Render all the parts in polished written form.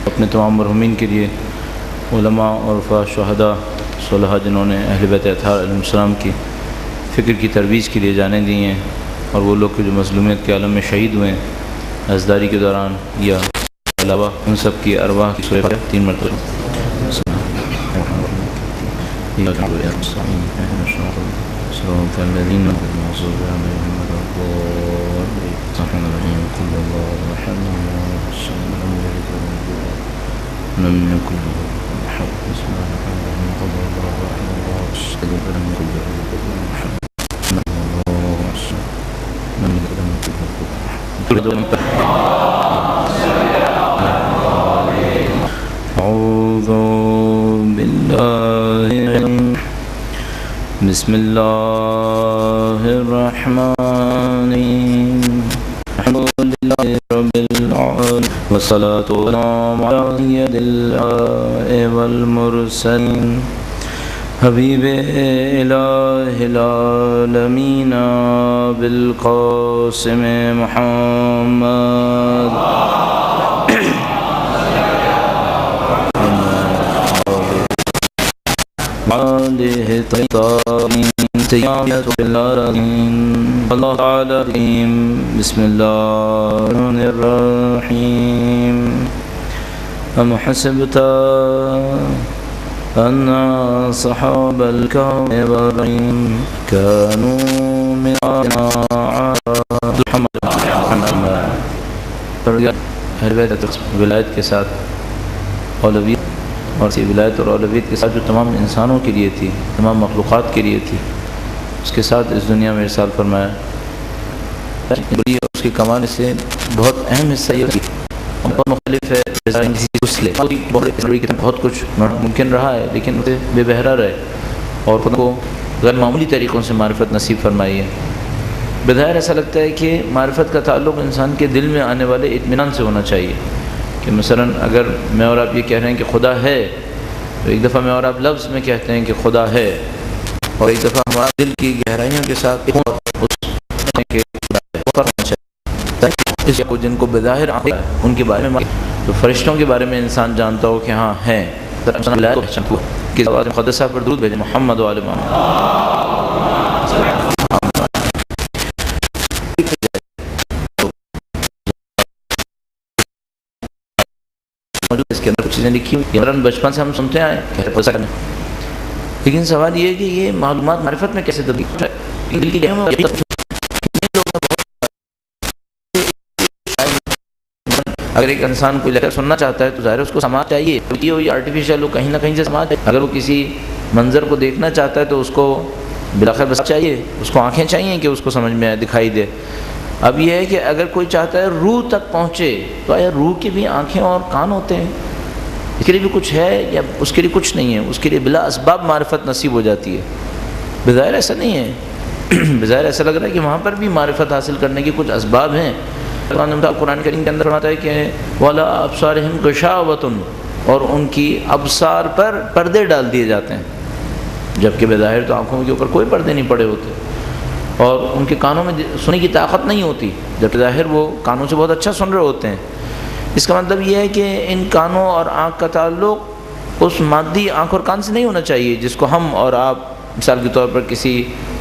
اپنے تمام مرحومین کے لیے علماء عرفاء شہداء صلحاء جنہوں نے اہل بیت اطہار علیہ السلام کی فکر کی ترویج کے لیے جانیں دی ہیں، اور وہ لوگ جو مظلومیت کے عالم میں شہید ہوئے ہیں ازداری کے دوران، یا علاوہ ان سب کی ارواح کی سورہ فاتحہ 3 مرتبہ اعوذ باللہ بسم اللہ الرحمن الحمد للہ رب العالمین والصلاة والسلام علی سید الانبیاء والمرسلین حبیب الہ العالمین بالقاسم محمد آلہ طیبین تیمیت بالعالمین اللہ تعالی رحیم بسم اللہ الرحمن الرحیم ام حسبت ان اصحاب الكهف والرقیم كانوا من آیاتنا عجبا۔ ولایت کے ساتھ اولویت، اور اسی ولایت اور اولویت کے ساتھ جو تمام انسانوں کے لیے تھی، تمام مخلوقات کے لیے تھی، اس کے ساتھ اس دنیا میں ارسال فرمایا۔ اس کے کمال سے بہت اہم حصہ یہ بہت مختلف ہے، بہت کچھ ممکن رہا ہے لیکن اسے بے بہرا رہے اور خود کو غیر معمولی طریقوں سے معرفت نصیب فرمائی ہے۔ بظاہر ایسا لگتا ہے کہ معرفت کا تعلق انسان کے دل میں آنے والے اطمینان سے ہونا چاہیے، کہ مثلا اگر میں اور آپ یہ کہہ رہے ہیں کہ خدا ہے، تو ایک دفعہ میں اور آپ لفظ میں کہتے ہیں کہ خدا ہے، اور ایک دفعہ ہمارا دل کی گہرائیوں کے ساتھ جن کو بظاہر ان کے بارے میں، تو فرشتوں کے بارے میں انسان جانتا ہو کہ ہاں ہیں، کہ مقدسہ پر درود بھیجیں محمد وعلی محمد۔ اس کے اندر کچھ چیزیں لکھی ہوئی بچپن سے ہم سنتے آئے، لیکن سوال یہ ہے کہ یہ معلومات معرفت میں کیسے تبدیل ہے؟ اگر ایک انسان کوئی لیکچر سننا چاہتا ہے تو ظاہر اس کو سماعت چاہیے، یہ آرٹیفیشل ہو، کہیں نہ کہیں سے سماعت چاہیے۔ اگر وہ کسی منظر کو دیکھنا چاہتا ہے تو اس کو بلاخر بس چاہیے، اس کو آنکھیں چاہیے کہ اس کو سمجھ میں آئے، دکھائی دے۔ اب یہ ہے کہ اگر کوئی چاہتا ہے روح تک پہنچے، تو آیا روح کی بھی آنکھیں اور کان ہوتے ہیں؟ اس کے لیے بھی کچھ ہے یا اس کے لیے کچھ نہیں ہے؟ اس کے لیے بلا اسباب معرفت نصیب ہو جاتی ہے؟ بظاہر ایسا نہیں ہے، بظاہر ایسا لگ رہا ہے کہ وہاں پر بھی معرفت حاصل کرنے کے کچھ اسباب ہیں۔ قرآن کریم کے اندر فرماتا ہے کہ وَعَلَىٰ أَبْصَارِهِمْ غِشَاوَةٌ، اور ان کی ابصار پر پردے ڈال دیے جاتے ہیں، جبکہ بظاہر تو آنکھوں کے اوپر کوئی پردے نہیں پڑے ہوتے، اور ان کے کانوں میں سننے کی طاقت نہیں ہوتی، جبکہ ظاہر وہ کانوں سے بہت اچھا سن رہے ہوتے ہیں۔ اس کا مطلب یہ ہے کہ ان کانوں اور آنکھ کا تعلق اس مادی آنکھ اور کان سے نہیں ہونا چاہیے جس کو ہم اور آپ مثال کے طور پر کسی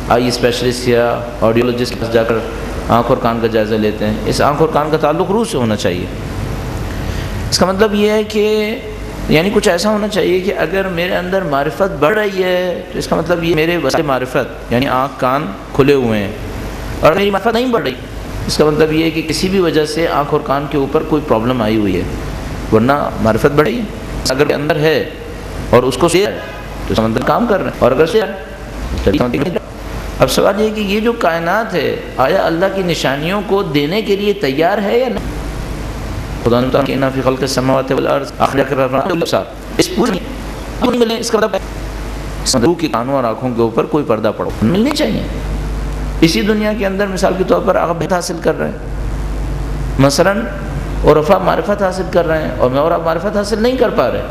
آئی اسپیشلسٹ یا آڈیولوجسٹ کے پاس جا کر آنکھ اور کان کا جائزہ لیتے ہیں۔ اس آنکھ اور کان کا تعلق روح سے ہونا چاہیے۔ اس کا مطلب یہ ہے کہ یعنی کچھ ایسا ہونا چاہیے کہ اگر میرے اندر معرفت بڑھ رہی ہے تو اس کا مطلب یہ میرے وسائل معرفت یعنی آنکھ کان کھلے ہوئے ہیں، اور میری معرفت نہیں بڑھ رہی، اس کا مطلب یہ ہے کہ کسی بھی وجہ سے آنکھ اور کان کے اوپر کوئی پرابلم آئی ہوئی ہے، ورنہ معرفت بڑھ رہی ہے۔ اگر اندر ہے اور اس کو شیئر تو سمندر کام کر رہے ہیں، اور اگر شیئر اب سوال یہ ہے کہ یہ جو کائنات ہے آیا اللہ کی نشانیوں کو دینے کے لیے تیار ہے یا نہیں؟ خدا نے کہ ان فی خلق السماوات والارض اس پوری ملے، اس کا مطلب روح کے کانوں اور آنکھوں کے اوپر کوئی پردہ پڑو ملنی چاہیے۔ اسی دنیا کے اندر مثال کے طور پر آپ بہت حاصل کر رہے ہیں، مثلا عرفاء معرفت حاصل کر رہے ہیں اور میں اور آپ معرفت حاصل نہیں کر پا رہے،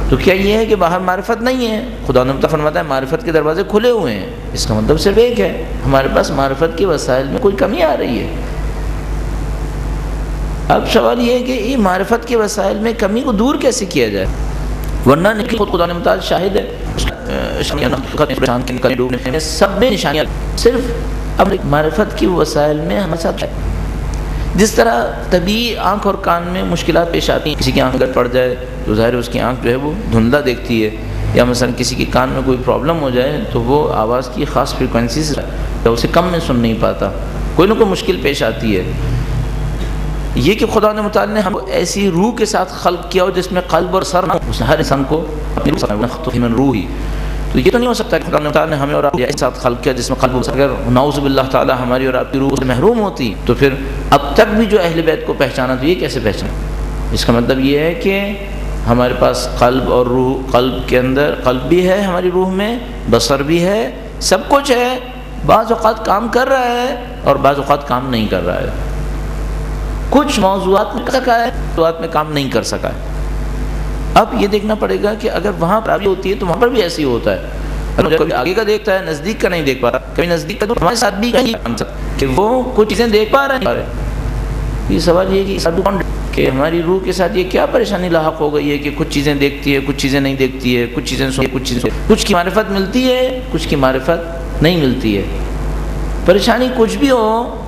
تو کیا یہ ہے کہ باہر معرفت نہیں ہے؟ خدا نے فرماتا ہے معرفت کے دروازے کھلے ہوئے ہیں، اس کا مطلب صرف ایک ہے، ہمارے پاس معرفت کے وسائل میں کوئی کمی آ رہی ہے۔ اب سوال یہ ہے کہ یہ معرفت کے وسائل میں کمی کو دور کیسے کیا جائے؟ ورنہ نکلی خود خدا نے متعال شاہد ہے، سب میں نشانیاں، صرف اب معرفت کی وسائل میں ہمارے ساتھ ہے۔ جس طرح طبیعی آنکھ اور کان میں مشکلات پیش آتی ہیں، کسی کی آنکھ اگر پڑ جائے تو ظاہر اس کی آنکھ جو ہے وہ دھندلا دیکھتی ہے، یا مثلا کسی کے کان میں کوئی پرابلم ہو جائے تو وہ آواز کی خاص فریکوینسی سے یا اسے کم میں سن نہیں پاتا، کوئی نہ کوئی مشکل پیش آتی ہے۔ یہ کہ خدا نے متعال نے ہم ایسی روح کے ساتھ خلق کیا ہو جس میں قلب اور سر نہ ہو، اس نے ہر انسان کو اپنی روح ہی، تو یہ تو نہیں ہو سکتا کہ خدا نے متعال نے ہمیں اور آپ کے ساتھ خلق کیا جس میں قلب، اگر نعوذ باللہ تعالی ہماری اور آپ کی روح سے محروم ہوتی تو پھر اب تک بھی جو اہل بیت کو پہچانا تو یہ کیسے پہچانا؟ اس کا مطلب یہ ہے کہ ہمارے پاس قلب اور روح، قلب کے اندر قلب بھی ہے ہماری روح میں، بصر بھی ہے، سب کچھ ہے، بعض اوقات کام کر رہا ہے اور بعض اوقات کام نہیں کر رہا ہے، کچھ موضوعات میں کر سکا ہے، موضوعات میں کام نہیں کر سکا ہے۔ اب یہ دیکھنا پڑے گا کہ اگر وہاں خرابی ہوتی ہے تو وہاں پر بھی ایسے ہی ہوتا ہے، اگر کبھی آگے کا دیکھتا ہے نزدیک کا نہیں دیکھ پا رہا، کبھی نزدیک کا تو ہمارے ساتھ بھی کہ وہ کچھ چیزیں دیکھ پا رہے ہیں۔ یہ سوال یہ ہے کہ ہماری روح کے ساتھ یہ کیا پریشانی لاحق ہو گئی ہے کہ کچھ چیزیں دیکھتی ہے، کچھ چیزیں نہیں دیکھتی ہے، کچھ چیزیں سنتی، کچھ کی معرفت ملتی ہے، کچھ کی معرفت نہیں ملتی ہے۔ پریشانی کچھ بھی ہو،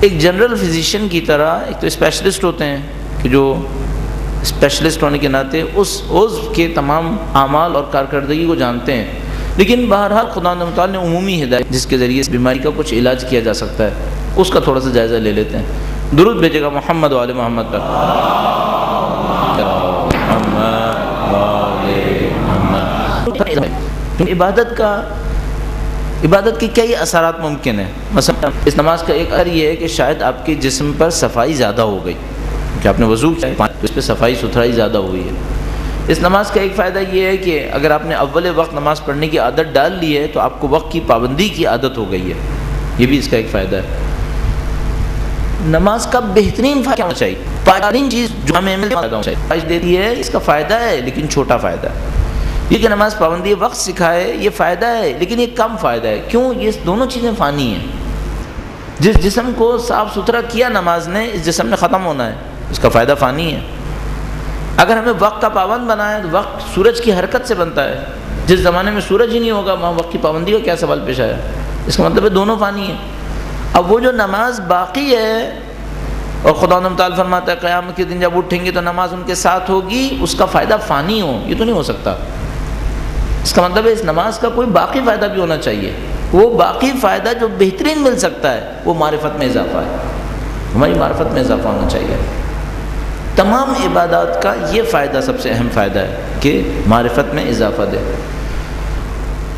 ایک جنرل فزیشین کی طرح ایک تو اسپیشلسٹ ہوتے ہیں کہ جو اسپیشلسٹ ہونے کے ناطے اس عضو کے تمام اعمال اور کارکردگی کو جانتے ہیں، لیکن بہرحال خدا متعال نے عمومی ہدایت جس کے ذریعے اس بیماری کا کچھ علاج کیا جا سکتا ہے اس کا تھوڑا سا جائزہ لے لیتے ہیں۔ درود بھیجے گا محمد و آل محمد پر۔ عبادت کے کئی اثرات ممکن ہیں، مثلا اس نماز کا ایک اثر یہ ہے کہ شاید آپ کے جسم پر صفائی زیادہ ہو گئی کہ آپ نے وضو کیا تو اس پہ صفائی ستھرائی زیادہ ہوئی ہے۔ اس نماز کا ایک فائدہ یہ ہے کہ اگر آپ نے اول وقت نماز پڑھنے کی عادت ڈال لی ہے تو آپ کو وقت کی پابندی کی عادت ہو گئی ہے، یہ بھی اس کا ایک فائدہ ہے۔ نماز کا بہترین فائدہ ہونا چاہیے، بہترین چیز جو ہمیں دیتی ہے، اس کا فائدہ ہے لیکن چھوٹا فائدہ ہے۔ یہ کہ نماز پابندی وقت سکھائے یہ فائدہ ہے لیکن یہ کم فائدہ ہے، کیوں؟ یہ دونوں چیزیں فانی ہیں۔ جس جسم کو صاف ستھرا کیا نماز نے، اس جسم نے ختم ہونا ہے، اس کا فائدہ فانی ہے۔ اگر ہمیں وقت کا پابند بنائے تو وقت سورج کی حرکت سے بنتا ہے، جس زمانے میں سورج ہی نہیں ہوگا وہاں وقت کی پابندی کا کیا سوال پیش آیا؟ اس کا مطلب ہے دونوں فانی ہیں۔ اب وہ جو نماز باقی ہے اور خدا تعالیٰ فرماتا ہے قیامت کے دن جب اٹھیں گے تو نماز ان کے ساتھ ہوگی، اس کا فائدہ فانی ہو، یہ تو نہیں ہو سکتا۔ اس کا مطلب ہے اس نماز کا کوئی باقی فائدہ بھی ہونا چاہیے، وہ باقی فائدہ جو بہترین مل سکتا ہے وہ معرفت میں اضافہ ہے، ہماری معرفت میں اضافہ ہونا چاہیے۔ تمام عبادات کا یہ فائدہ سب سے اہم فائدہ ہے کہ معرفت میں اضافہ دے۔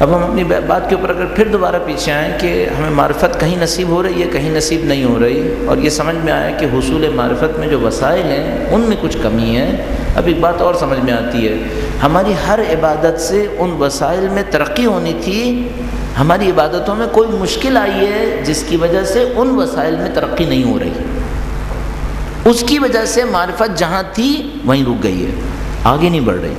اب ہم اپنی بات کے اوپر اگر پھر دوبارہ پیچھے آئیں کہ ہمیں معرفت کہیں نصیب ہو رہی ہے کہیں نصیب نہیں ہو رہی، اور یہ سمجھ میں آیا کہ حصول معرفت میں جو وسائل ہیں ان میں کچھ کمی ہے۔ اب ایک بات اور سمجھ میں آتی ہے، ہماری ہر عبادت سے ان وسائل میں ترقی ہونی تھی، ہماری عبادتوں میں کوئی مشکل آئی ہے جس کی وجہ سے ان وسائل میں ترقی نہیں ہو رہی، اس کی وجہ سے معرفت جہاں تھی وہیں رک گئی ہے، آگے نہیں بڑھ رہی،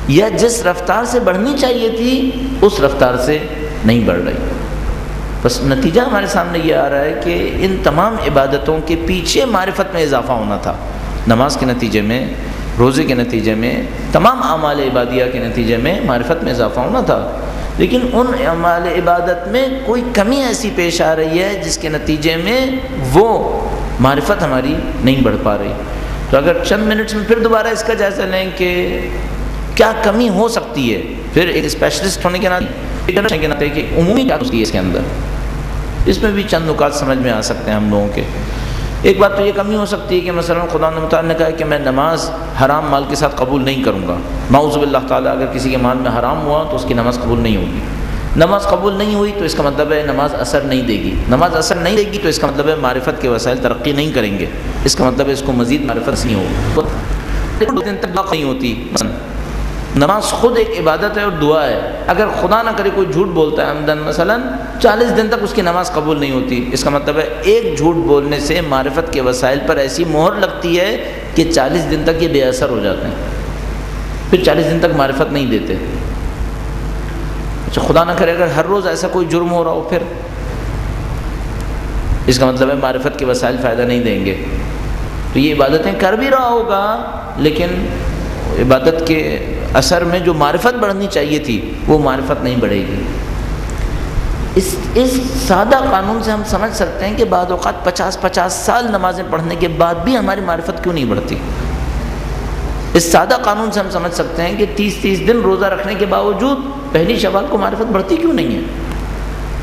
یا جس رفتار سے بڑھنی چاہیے تھی اس رفتار سے نہیں بڑھ رہی۔ بس نتیجہ ہمارے سامنے یہ آ رہا ہے کہ ان تمام عبادتوں کے پیچھے معرفت میں اضافہ ہونا تھا، نماز کے نتیجے میں، روزے کے نتیجے میں، تمام اعمال عبادیہ کے نتیجے میں معرفت میں اضافہ ہونا تھا، لیکن ان اعمال عبادت میں کوئی کمی ایسی پیش آ رہی ہے جس کے نتیجے میں وہ معرفت ہماری نہیں بڑھ پا رہی۔ تو اگر چند منٹس میں پھر دوبارہ اس کا جائزہ لیں کہ کیا کمی ہو سکتی ہے، پھر ایک اسپیشلسٹ ہونے کے ناطے کہ عمومی کیا ہوتی ہے اس کے اندر، اس میں بھی چند نکات سمجھ میں آ سکتے ہیں ہم لوگوں کے۔ ایک بات تو یہ کمی ہو سکتی ہے کہ مثلا خدا نے کہا کہ میں نماز حرام مال کے ساتھ قبول نہیں کروں گا، نعوذ باللہ تعالیٰ اگر کسی کے مال میں حرام ہوا تو اس کی نماز قبول نہیں ہوگی۔ نماز قبول نہیں ہوئی تو اس کا مطلب ہے نماز اثر نہیں دے گی، نماز اثر نہیں دے گی تو اس کا مطلب ہے معرفت کے وسائل ترقی نہیں کریں گے، اس کا مطلب ہے اس کو مزید معرفت نہیں ہوگی، 2 دن تک نہیں ہوتی۔ نماز خود ایک عبادت ہے اور دعا ہے، اگر خدا نہ کرے کوئی جھوٹ بولتا ہے عمدن مثلا 40 دن تک اس کی نماز قبول نہیں ہوتی، اس کا مطلب ہے ایک جھوٹ بولنے سے معرفت کے وسائل پر ایسی مہر لگتی ہے کہ 40 دن تک یہ بے اثر ہو جاتے ہیں، پھر 40 دن تک معرفت نہیں دیتے۔ اچھا خدا نہ کرے اگر ہر روز ایسا کوئی جرم ہو رہا ہو، پھر اس کا مطلب ہے معرفت کے وسائل فائدہ نہیں دیں گے۔ تو یہ عبادتیں کر بھی رہا ہوگا، لیکن عبادت کے اثر میں جو معرفت بڑھنی چاہیے تھی وہ معرفت نہیں بڑھے گی۔ اس سادہ قانون سے ہم سمجھ سکتے ہیں کہ بعض اوقات 50 سال نمازیں پڑھنے کے بعد بھی ہماری معرفت کیوں نہیں بڑھتی۔ اس سادہ قانون سے ہم سمجھ سکتے ہیں کہ 30 دن روزہ رکھنے کے باوجود پہلی شوال کو معرفت بڑھتی کیوں نہیں ہے۔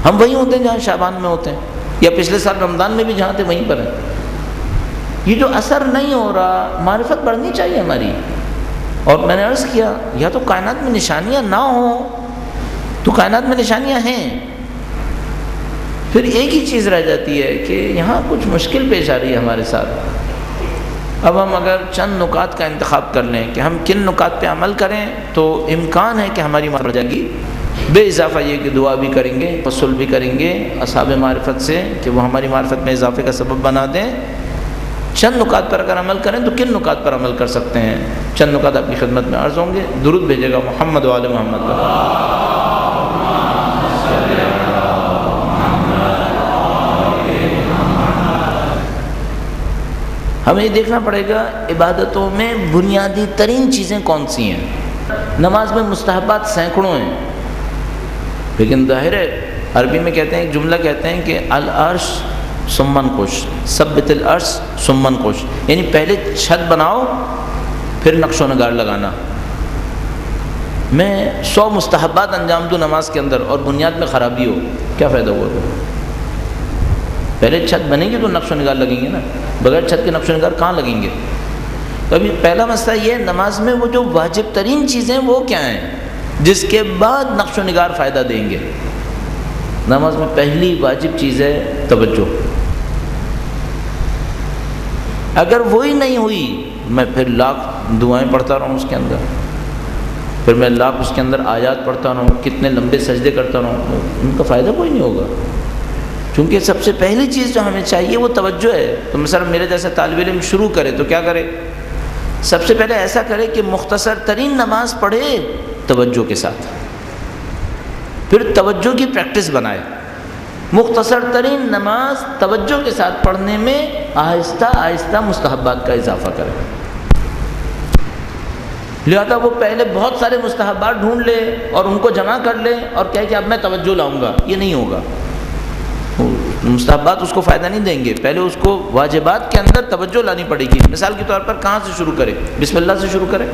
ہم وہیں ہوتے ہیں جہاں شعبان میں ہوتے ہیں، یا پچھلے سال رمضان میں بھی جہاں تھے وہیں پر ہیں۔ یہ جو اثر نہیں ہو رہا، معرفت بڑھنی چاہیے ہماری۔ اور میں نے عرض کیا، یا تو کائنات میں نشانیاں نہ ہوں تو کائنات میں نشانیاں ہیں، پھر ایک ہی چیز رہ جاتی ہے کہ یہاں کچھ مشکل پیش آ رہی ہے ہمارے ساتھ۔ اب ہم اگر چند نکات کا انتخاب کر لیں کہ ہم کن نکات پہ عمل کریں تو امکان ہے کہ ہماری معرفت بڑھ جائے گی، بے اضافہ یہ کہ دعا بھی کریں گے، تسل بھی کریں گے اصحاب معرفت سے کہ وہ ہماری معرفت میں اضافے کا سبب بنا دیں۔ چند نکات پر اگر عمل کریں تو کن نکات پر عمل کر سکتے ہیں؟ چند نکات آپ کی خدمت میں عرض ہوں گے۔ درود بھیجے گا محمد و آل محمد پر۔ ہمیں یہ دیکھنا پڑے گا عبادتوں میں بنیادی ترین چیزیں کون سی ہیں۔ نماز میں مستحبات سینکڑوں ہیں، لیکن ظاہر ہے عربی میں کہتے ہیں، ایک جملہ کہتے ہیں کہ العرش ثم انقش، ثبت العرش ثم انقش، یعنی پہلے چھت بناؤ پھر نقش و نگار لگانا۔ میں 100 مستحبات انجام دوں نماز کے اندر اور بنیاد میں خرابی ہو، کیا فائدہ ہوا؟ پہلے چھت بنے گی تو نقش و نگار لگیں گے نا، بغیر چھت کے نقش و نگار کہاں لگیں گے؟ تو ابھی پہلا مسئلہ یہ ہے، نماز میں وہ جو واجب ترین چیزیں وہ کیا ہیں جس کے بعد نقش و نگار فائدہ دیں گے؟ نماز میں پہلی واجب چیز ہے توجہ۔ اگر وہی نہیں ہوئی میں پھر لاکھ دعائیں پڑھتا رہوں اس کے اندر، پھر میں لاکھ اس کے اندر آیات پڑھتا رہوں، کتنے لمبے سجدے کرتا رہوں، ان کا فائدہ کوئی نہیں ہوگا، کیونکہ سب سے پہلی چیز جو ہمیں چاہیے وہ توجہ ہے۔ تو مثلا میرے جیسے طالب علم شروع کرے تو کیا کرے؟ سب سے پہلے ایسا کرے کہ مختصر ترین نماز پڑھے توجہ کے ساتھ، پھر توجہ کی پریکٹس بنائے۔ مختصر ترین نماز توجہ کے ساتھ پڑھنے میں آہستہ آہستہ مستحبات کا اضافہ کرے۔ لہذا وہ پہلے بہت سارے مستحبات ڈھونڈ لے اور ان کو جمع کر لے اور کہے کہ اب میں توجہ لاؤں گا، یہ نہیں ہوگا۔ مستحبات اس کو فائدہ نہیں دیں گے، پہلے اس کو واجبات کے اندر توجہ لانی پڑے گی۔ مثال کے طور پر کہاں سے شروع کرے؟ بسم اللہ سے شروع کرے۔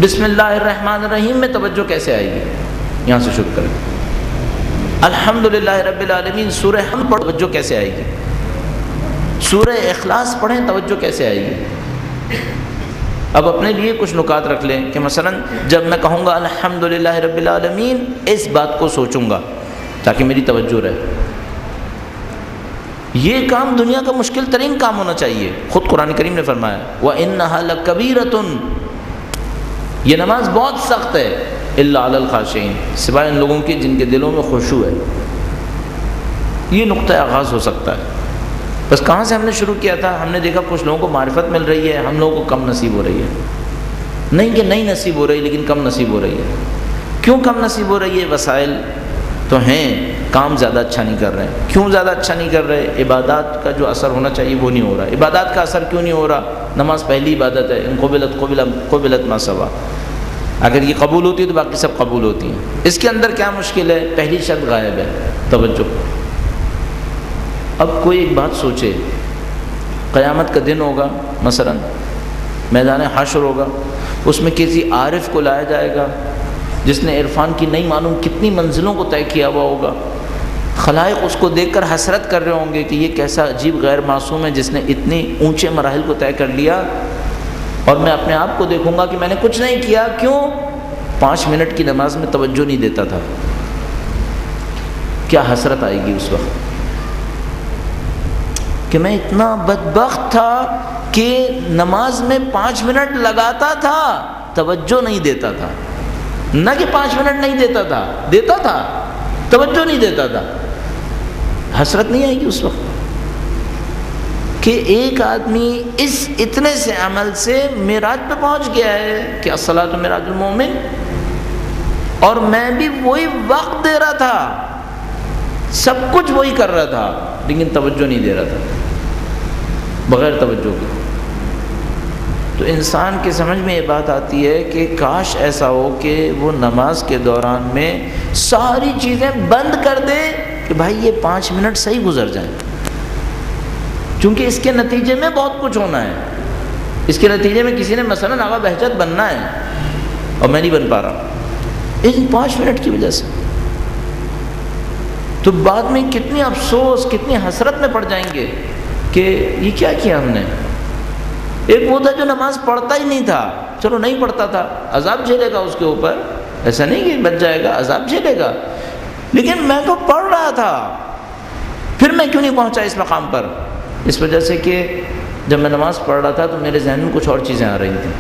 بسم اللہ الرحمن الرحیم میں توجہ کیسے آئے گی؟ یہاں سے شروع کرے۔ الحمدللہ رب العالمین سورہ حمد پڑھ، توجہ کیسے آئے گی؟ سورہ اخلاص پڑھیں، توجہ کیسے آئے گی؟ اب اپنے لیے کچھ نکات رکھ لیں کہ مثلا جب میں کہوں گا الحمدللہ رب العالمین، اس بات کو سوچوں گا تاکہ میری توجہ رہے۔ یہ کام دنیا کا مشکل ترین کام ہونا چاہیے۔ خود قرآن کریم نے فرمایا وَإِنَّهَا لَكَبِيرَةٌ، یہ نماز بہت سخت ہے، إِلَّا عَلَى الْخَاشِعِينَ، سوائے ان لوگوں کے جن کے دلوں میں خشوع ہے۔ یہ نقطہ آغاز ہو سکتا ہے۔ بس کہاں سے ہم نے شروع کیا تھا؟ ہم نے دیکھا کچھ لوگوں کو معرفت مل رہی ہے، ہم لوگوں کو کم نصیب ہو رہی ہے۔ نہیں کہ نہیں نصیب ہو رہی، لیکن کم نصیب ہو رہی ہے۔ کیوں کم نصیب ہو رہی ہے؟ وسائل تو ہیں، کام زیادہ اچھا نہیں کر رہے ہیں۔ کیوں زیادہ اچھا نہیں کر رہے؟ عبادات کا جو اثر ہونا چاہیے وہ نہیں ہو رہا۔ عبادات کا اثر کیوں نہیں ہو رہا؟ نماز پہلی عبادت ہے، ان قبلت ما سوا، اگر یہ قبول ہوتی ہے تو باقی سب قبول ہوتی ہیں۔ اس کے اندر کیا مشکل ہے؟ پہلی شرط غائب ہے، توجہ۔ اب کوئی ایک بات سوچے، قیامت کا دن ہوگا، مثلا میدان حشر ہوگا، اس میں کسی عارف کو لایا جائے گا جس نے عرفان کی نہیں معلوم کتنی منزلوں کو طے کیا ہوا ہوگا۔ خلائق اس کو دیکھ کر حسرت کر رہے ہوں گے کہ یہ کیسا عجیب غیر معصوم ہے جس نے اتنے اونچے مراحل کو طے کر لیا، اور میں اپنے آپ کو دیکھوں گا کہ میں نے کچھ نہیں کیا۔ کیوں؟ 5 منٹ کی نماز میں توجہ نہیں دیتا تھا۔ کیا حسرت آئے گی اس وقت کہ میں اتنا بدبخت تھا کہ نماز میں 5 منٹ لگاتا تھا، توجہ نہیں دیتا تھا۔ نہ کہ 5 منٹ نہیں دیتا تھا، توجہ نہیں دیتا تھا۔ حسرت نہیں آئے گی اس وقت کہ ایک آدمی اس اتنے سے عمل سے معراج پہ پہنچ گیا ہے کہ الصلاۃ معراج المومن، اور میں بھی وہی وقت دے رہا تھا، سب کچھ وہی کر رہا تھا، لیکن توجہ نہیں دے رہا تھا۔ بغیر توجہ کے۔ تو انسان کے سمجھ میں یہ بات آتی ہے کہ کاش ایسا ہو کہ وہ نماز کے دوران میں ساری چیزیں بند کر دے کہ بھائی یہ 5 منٹ صحیح گزر جائیں، چونکہ اس کے نتیجے میں بہت کچھ ہونا ہے۔ اس کے نتیجے میں کسی نے مثلاً آغا بہجت بننا ہے اور میں نہیں بن پا رہا ان 5 منٹ کی وجہ سے، تو بعد میں کتنی افسوس، کتنی حسرت میں پڑ جائیں گے کہ یہ کیا کیا ہم نے۔ ایک وہ تھا جو نماز پڑھتا ہی نہیں تھا، چلو نہیں پڑھتا تھا، عذاب جھیلے گا اس کے اوپر، ایسا نہیں کہ بچ جائے گا، عذاب جھیلے گا، لیکن میں تو پڑھ رہا تھا، پھر میں کیوں نہیں پہنچا اس مقام پر؟ اس وجہ سے کہ جب میں نماز پڑھ رہا تھا تو میرے ذہن میں کچھ اور چیزیں آ رہی تھیں۔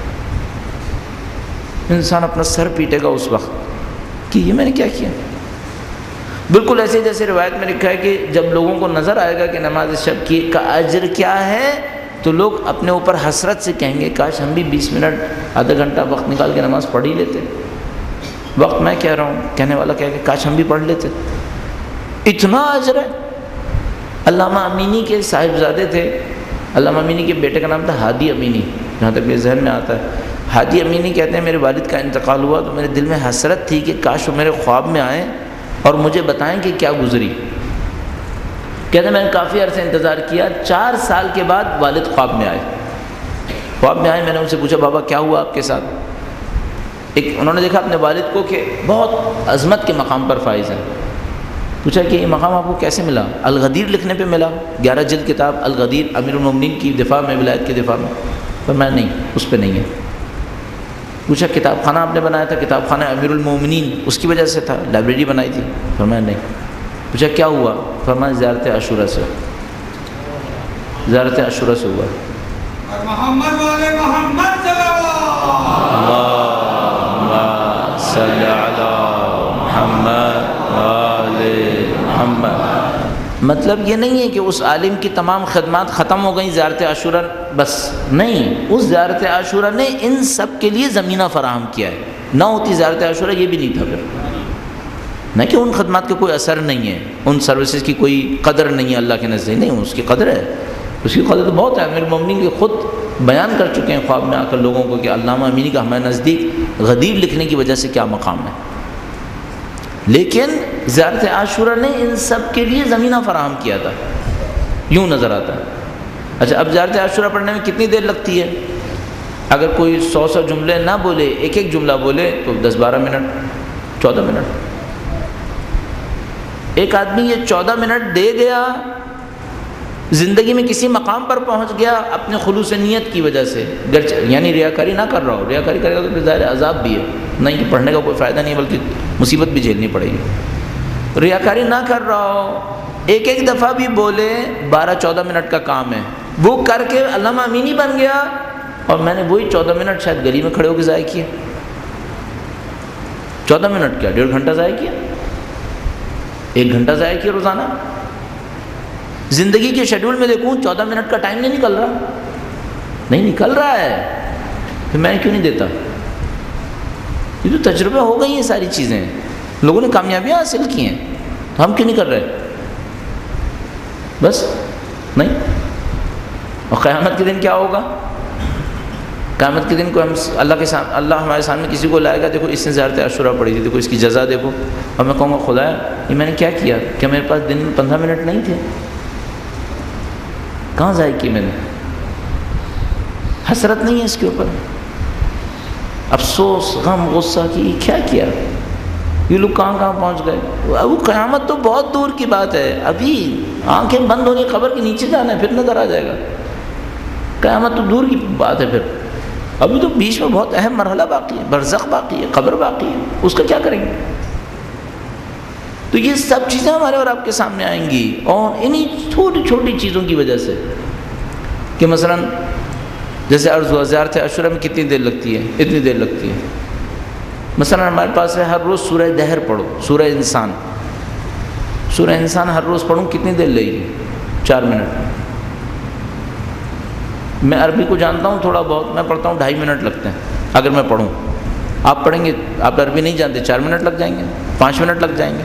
انسان اپنا سر پیٹے گا اس وقت کہ یہ میں نے کیا کیا۔ بالکل ایسے جیسے روایت میں لکھا ہے کہ جب لوگوں کو نظر آئے گا کہ نماز شب کی کا اجر کیا ہے تو لوگ اپنے اوپر حسرت سے کہیں گے کاش ہم بھی 20 منٹ آدھا گھنٹہ وقت نکال کے نماز پڑھ ہی لیتے۔ وقت میں کہہ رہا ہوں، کہنے والا کہے کہ کاش ہم بھی پڑھ لیتے، اتنا اجر ہے۔ علامہ امینی کے صاحبزادے تھے، علامہ امینی کے بیٹے کا نام تھا ہادی امینی، جہاں تک میرے ذہن میں آتا ہے۔ ہادی امینی کہتے ہیں میرے والد کا انتقال ہوا تو میرے دل میں حسرت تھی کہ کاش وہ میرے خواب میں آئیں اور مجھے بتائیں کہ کیا گزری۔ کہتے ہیں میں نے کافی عرصے انتظار کیا، 4 سال کے بعد والد خواب میں آئے۔ خواب میں آئے، میں نے ان سے پوچھا بابا کیا ہوا آپ کے ساتھ؟ انہوں نے دیکھا اپنے والد کو کہ بہت عظمت کے مقام پر فائز ہے۔ پوچھا کہ یہ مقام آپ کو کیسے ملا؟ الغدیر لکھنے پہ ملا، 11 جلد کتاب الغدیر، امیر المومنین کی دفاع میں، ولایت کے دفاع میں۔ پر میں نہیں، اس پہ نہیں ہے۔ پوچھا کتاب خانہ آپ نے بنایا تھا، کتاب خانہ امیر المومنین اس کی وجہ سے تھا، لائبریری بنائی تھی؟ فرمایا نہیں۔ پوچھا کیا ہوا؟ فرمایا زیارت عاشورہ سے، زیارت عاشورہ سے ہوا۔ محمد والے محمد صلی اللہم صلی علی محمد والے محمد۔ مطلب یہ نہیں ہے کہ اس عالم کی تمام خدمات ختم ہو گئیں زیارت عاشورہ بس، نہیں، اس زیارت عاشورہ نے ان سب کے لیے زمینہ فراہم کیا ہے۔ نہ ہوتی زیارت عاشورہ یہ بھی نہیں تھا پھر، نہ کہ ان خدمات کا کوئی اثر نہیں ہے، ان سروسز کی کوئی قدر نہیں ہے اللہ کے نزدیک، نہیں، اس کی قدر ہے، اس کی قدر تو بہت ہے۔ امیر المومنین کے خود بیان کر چکے ہیں خواب میں آ کر لوگوں کو کہ علامہ امینی کا ہمارے نزدیک غدیر لکھنے کی وجہ سے کیا مقام ہے۔ لیکن زیارت عاشورہ نے ان سب کے لیے زمینہ فراہم کیا تھا، یوں نظر آتا ہے۔ اچھا اب زیارت عاشورہ پڑھنے میں کتنی دیر لگتی ہے؟ اگر کوئی 100 جملے نہ بولے، ایک ایک جملہ بولے تو 10-12 منٹ، 14 منٹ۔ ایک آدمی یہ 14 منٹ دے گیا، زندگی میں کسی مقام پر پہنچ گیا اپنے خلوص نیت کی وجہ سے، یعنی ریاکاری نہ کر رہا ہو، ریاکاری کرے گا تو پھر ظاہر عذاب بھی ہے، نہیں کہ پڑھنے کا کوئی فائدہ نہیں بلکہ مصیبت بھی جھیلنی پڑے گی۔ ریاکاری نہ کر رہا ہو، ایک ایک دفعہ بھی بولے، 12-14 منٹ کا کام ہے، وہ کر کے علامہ امینی بن گیا، اور میں نے وہی 14 منٹ شاید گلی میں کھڑے ہو کے ضائع کیا۔ 14 منٹ کیا، 1.5 گھنٹہ ضائع کیا، 1 گھنٹہ ضائع کیا روزانہ۔ زندگی کے شیڈول میں دیکھوں 14 منٹ کا ٹائم نہیں نکل رہا، نہیں نکل رہا ہے، پھر میں کیوں نہیں دیتا؟ یہ تو تجربہ ہو گئی ہیں ساری چیزیں، لوگوں نے کامیابیاں حاصل کی ہیں، تو ہم کیوں نہیں کر رہے؟ بس نہیں۔ اور قیامت کے دن کیا ہوگا؟ قیامت کے دن کو ہم اللہ کے سامنے، اللہ ہمارے سامنے کسی کو لائے گا، دیکھو اس نے زیارت عاشورہ پڑھی تھی، دیکھو اس کی جزا دیکھو، اور میں کہوں گا خدایا یہ میں نے کیا کیا؟ کیا میرے پاس دن میں 15 منٹ نہیں تھے؟ کہاں ضائع کی میں نے؟ حسرت نہیں ہے اس کے اوپر؟ افسوس، غم، غصہ کہ کیا کیا؟ یہ لوگ کہاں کہاں پہنچ گئے؟ اب قیامت تو بہت دور کی بات ہے، ابھی آنکھیں بند ہونی، قبر کے نیچے جانا ہے، پھر نظر آ جائے گا۔ قیامت تو دور کی بات ہے، پھر ابھی تو بیچ میں بہت اہم مرحلہ باقی ہے، برزخ باقی ہے، قبر باقی ہے، اس کا کیا کریں گے؟ تو یہ سب چیزیں ہمارے اور آپ کے سامنے آئیں گی، اور انہی چھوٹی چھوٹی چیزوں کی وجہ سے، کہ مثلا جیسے عرض ہوا زیارت عاشورہ میں کتنی دیر لگتی ہے؟ اتنی دیر لگتی ہے۔ مثلا ہمارے پاس ہے ہر روز سورہ دہر پڑھو، سورہ انسان، سورہ انسان ہر روز پڑھوں، کتنی دیر لگے گی؟ 4 منٹ۔ میں عربی کو جانتا ہوں تھوڑا بہت، میں پڑھتا ہوں 2.5 منٹ لگتے ہیں اگر میں پڑھوں۔ آپ پڑھیں گے، آپ عربی نہیں جانتے، 4 منٹ لگ جائیں گے، 5 منٹ لگ جائیں گے۔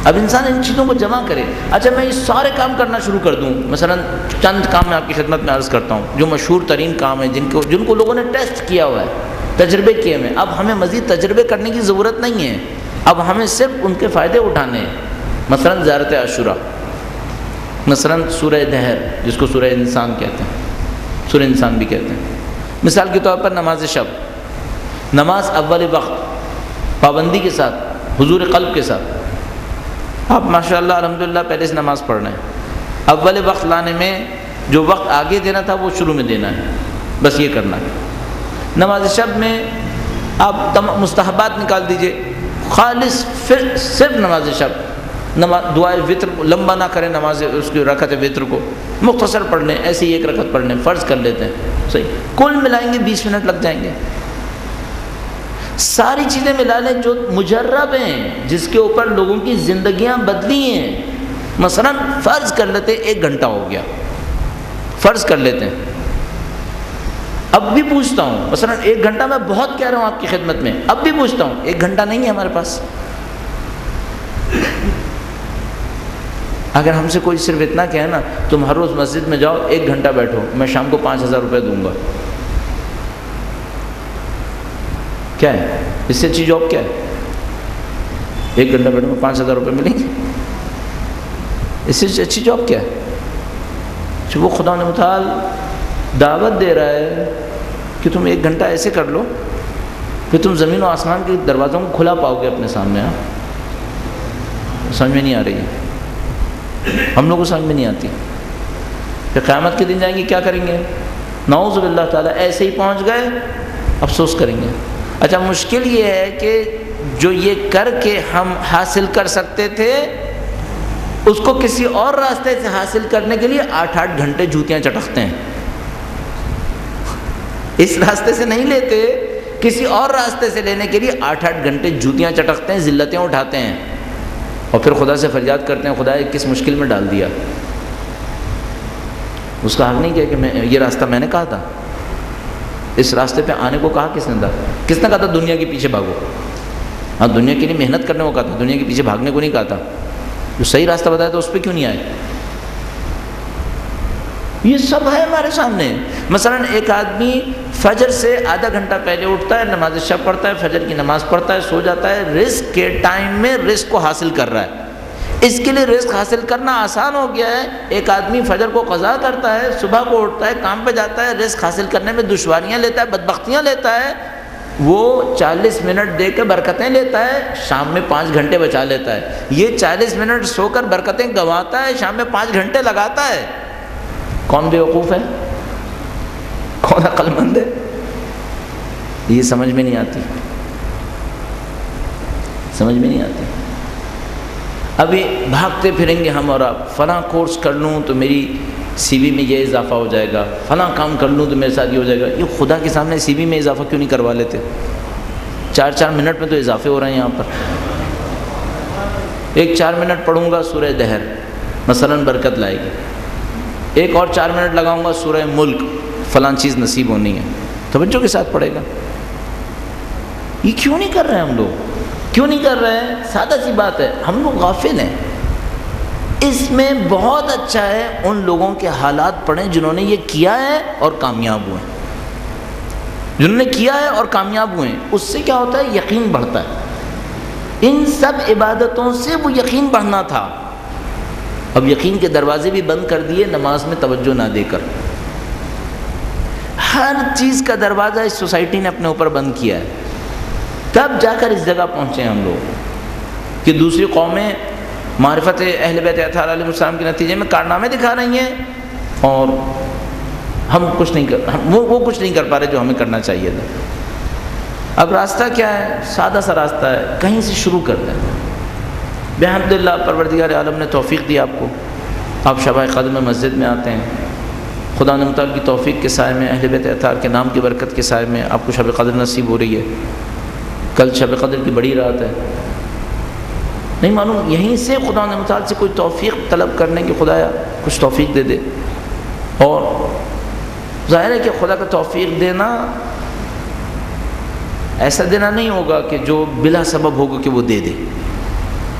اب انسان ان چیزوں کو جمع کرے. اچھا میں یہ سارے کام کرنا شروع کر دوں. مثلا چند کام میں آپ کی خدمت میں عرض کرتا ہوں جو مشہور ترین کام ہیں جن کو لوگوں نے ٹیسٹ کیا ہوا ہے, تجربے کیے ہوئے. اب ہمیں مزید تجربے کرنے کی ضرورت نہیں ہے, اب ہمیں صرف ان کے فائدے اٹھانے ہیں. مثلا زیارت عاشوراء, مثلا سورہ دہر جس کو سورہ انسان کہتے ہیں, سورہ انسان بھی کہتے ہیں. مثال کے طور پر نماز شب, نماز اول وقت پابندی کے ساتھ, حضور قلب کے ساتھ. آپ ماشاءاللہ الحمدللہ پہلے سے نماز پڑھ رہے ہیں, اول وقت لانے میں جو وقت آگے دینا تھا وہ شروع میں دینا ہے, بس یہ کرنا ہے. نماز شب میں آپ مستحبات نکال دیجئے, خالص صرف نماز شب, دعائے وطر لمبا نہ کریں, نماز اس کی رکعت وطر کو مختصر پڑھ لیں, ایسے ہی ایک رکعت پڑھ لیں, فرض کر لیتے ہیں. صحیح, کل ملائیں گے 20 منٹ لگ جائیں گے. ساری چیزیں ملا لیں جو مجرب ہیں, جس کے اوپر لوگوں کی زندگیاں بدلی ہیں. مثلا فرض کر لیتے 1 گھنٹہ ہو گیا, فرض کر لیتے ہیں. اب بھی پوچھتا ہوں, مثلا 1 گھنٹہ میں بہت کہہ رہا ہوں آپ کی خدمت میں, اب بھی پوچھتا ہوں 1 گھنٹہ نہیں ہے ہمارے پاس. اگر ہم سے کوئی صرف اتنا کہے نا تم ہر روز مسجد میں جاؤ 1 گھنٹہ بیٹھو, میں شام کو 5,000 روپے دوں گا, کیا ہے اس سے اچھی جاب کیا ہے؟ 1 گھنٹہ بیٹھو میں 5,000 روپے ملیں گے, اس سے اچھی جاب کیا ہے؟ جو وہ خدا متعال دعوت دے رہا ہے کہ تم 1 گھنٹہ ایسے کر لو, پھر تم زمین و آسمان کے دروازوں کو کھلا پاؤ گے اپنے سامنے. سمجھ میں نہیں آ رہی ہے, ہم لوگوں کو سمجھ میں نہیں آتی. پھر قیامت کے دن جائیں گے کیا کریں گے؟ نعوذ باللہ تعالیٰ ایسے ہی پہنچ گئے, افسوس کریں گے. اچھا مشکل یہ ہے کہ جو یہ کر کے ہم حاصل کر سکتے تھے اس کو کسی اور راستے سے حاصل کرنے کے لیے 8-8 گھنٹے جوتیاں چٹکتے ہیں. اس راستے سے نہیں لیتے, کسی اور راستے سے لینے کے لیے 8-8 گھنٹے جوتیاں چٹکتے ہیں, ذلتیں اٹھاتے ہیں, اور پھر خدا سے فریاد کرتے ہیں خدا کس مشکل میں ڈال دیا. اس کا حق نہیں کیا کہ میں یہ راستہ میں نے کہا تھا, اس راستے پہ آنے کو کہا کس نے تھا؟ کس نے کہا تھا دنیا کے پیچھے بھاگو؟ ہاں دنیا کے لیے محنت کرنے کو کہا تھا, دنیا کے پیچھے بھاگنے کو نہیں کہا تھا. جو صحیح راستہ بتایا تھا اس پہ کیوں نہیں آئے؟ یہ سب ہے ہمارے سامنے. مثلا ایک آدمی فجر سے آدھا گھنٹہ پہلے اٹھتا ہے, نماز شب پڑھتا ہے, فجر کی نماز پڑھتا ہے, سو جاتا ہے, رزق کے ٹائم میں رزق کو حاصل کر رہا ہے. اس کے لیے رزق حاصل کرنا آسان ہو گیا ہے. ایک آدمی فجر کو قضا کرتا ہے, صبح کو اٹھتا ہے, کام پہ جاتا ہے, رزق حاصل کرنے میں دشواریاں لیتا ہے, بدبختیاں لیتا ہے, وہ 40 منٹ دے کے برکتیں لیتا ہے, شام میں 5 گھنٹے بچا لیتا ہے. یہ 40 منٹ سو کر برکتیں گنواتا ہے, شام میں 5 گھنٹے لگاتا ہے. کون بیوقوف ہے؟ کون عقل مند ہے؟ یہ سمجھ میں نہیں آتی, سمجھ میں نہیں آتی. ابھی بھاگتے پھریں گے ہم اور آپ, فلاں کورس کر لوں تو میری سی وی میں یہ اضافہ ہو جائے گا, فلاں کام کر لوں تو میرے ساتھ یہ ہو جائے گا. یہ خدا کے سامنے سی وی میں اضافہ کیوں نہیں کروا لیتے؟ 4-4 منٹ میں تو اضافے ہو رہے ہیں یہاں پر. ایک 4 منٹ پڑھوں گا سورہ دہر, مثلاً برکت لائے گی. ایک اور 4 منٹ لگاؤں گا سورہ ملک, فلاں چیز نصیب ہونی ہے, توجہ کے ساتھ پڑھے گا. یہ کیوں نہیں کر رہے ہم لوگ؟ کیوں نہیں کر رہے ہیں؟ سادہ سی بات ہے, ہم لوگ غافل ہیں. اس میں بہت اچھا ہے ان لوگوں کے حالات پڑھیں جنہوں نے یہ کیا ہے اور کامیاب ہوئے, جنہوں نے کیا ہے اور کامیاب ہوئے. اس سے کیا ہوتا ہے؟ یقین بڑھتا ہے. ان سب عبادتوں سے وہ یقین بڑھنا تھا. اب یقین کے دروازے بھی بند کر دیے نماز میں توجہ نہ دے کر. ہر چیز کا دروازہ اس سوسائٹی نے اپنے اوپر بند کیا ہے. تب جا کر اس جگہ پہنچے ہم لوگ کہ دوسری قومیں معرفت اہل بیت اطہار علیہ السلام کے نتیجے میں کارنامے دکھا رہی ہیں اور ہم کچھ نہیں کر وہ کچھ نہیں کر پا رہے جو ہمیں کرنا چاہیے تھا. اب راستہ کیا ہے؟ سادہ سا راستہ ہے, کہیں سے شروع کر دیں. بحمدللہ پروردگار عالم نے توفیق دی آپ کو, آپ شب قدر میں مسجد میں آتے ہیں. خدا متعال کی توفیق کے سائے میں, اہل بیت اطہار کے نام کی برکت کے سائے میں آپ کو شب قدر نصیب ہو رہی ہے. کل شب قدر کی بڑی رات ہے, نہیں معلوم یہیں سے خدا متعال سے کوئی توفیق طلب کرنے کی خدایا کچھ توفیق دے دے. اور ظاہر ہے کہ خدا کا توفیق دینا ایسا دینا نہیں ہوگا کہ جو بلا سبب ہوگا کہ وہ دے دے,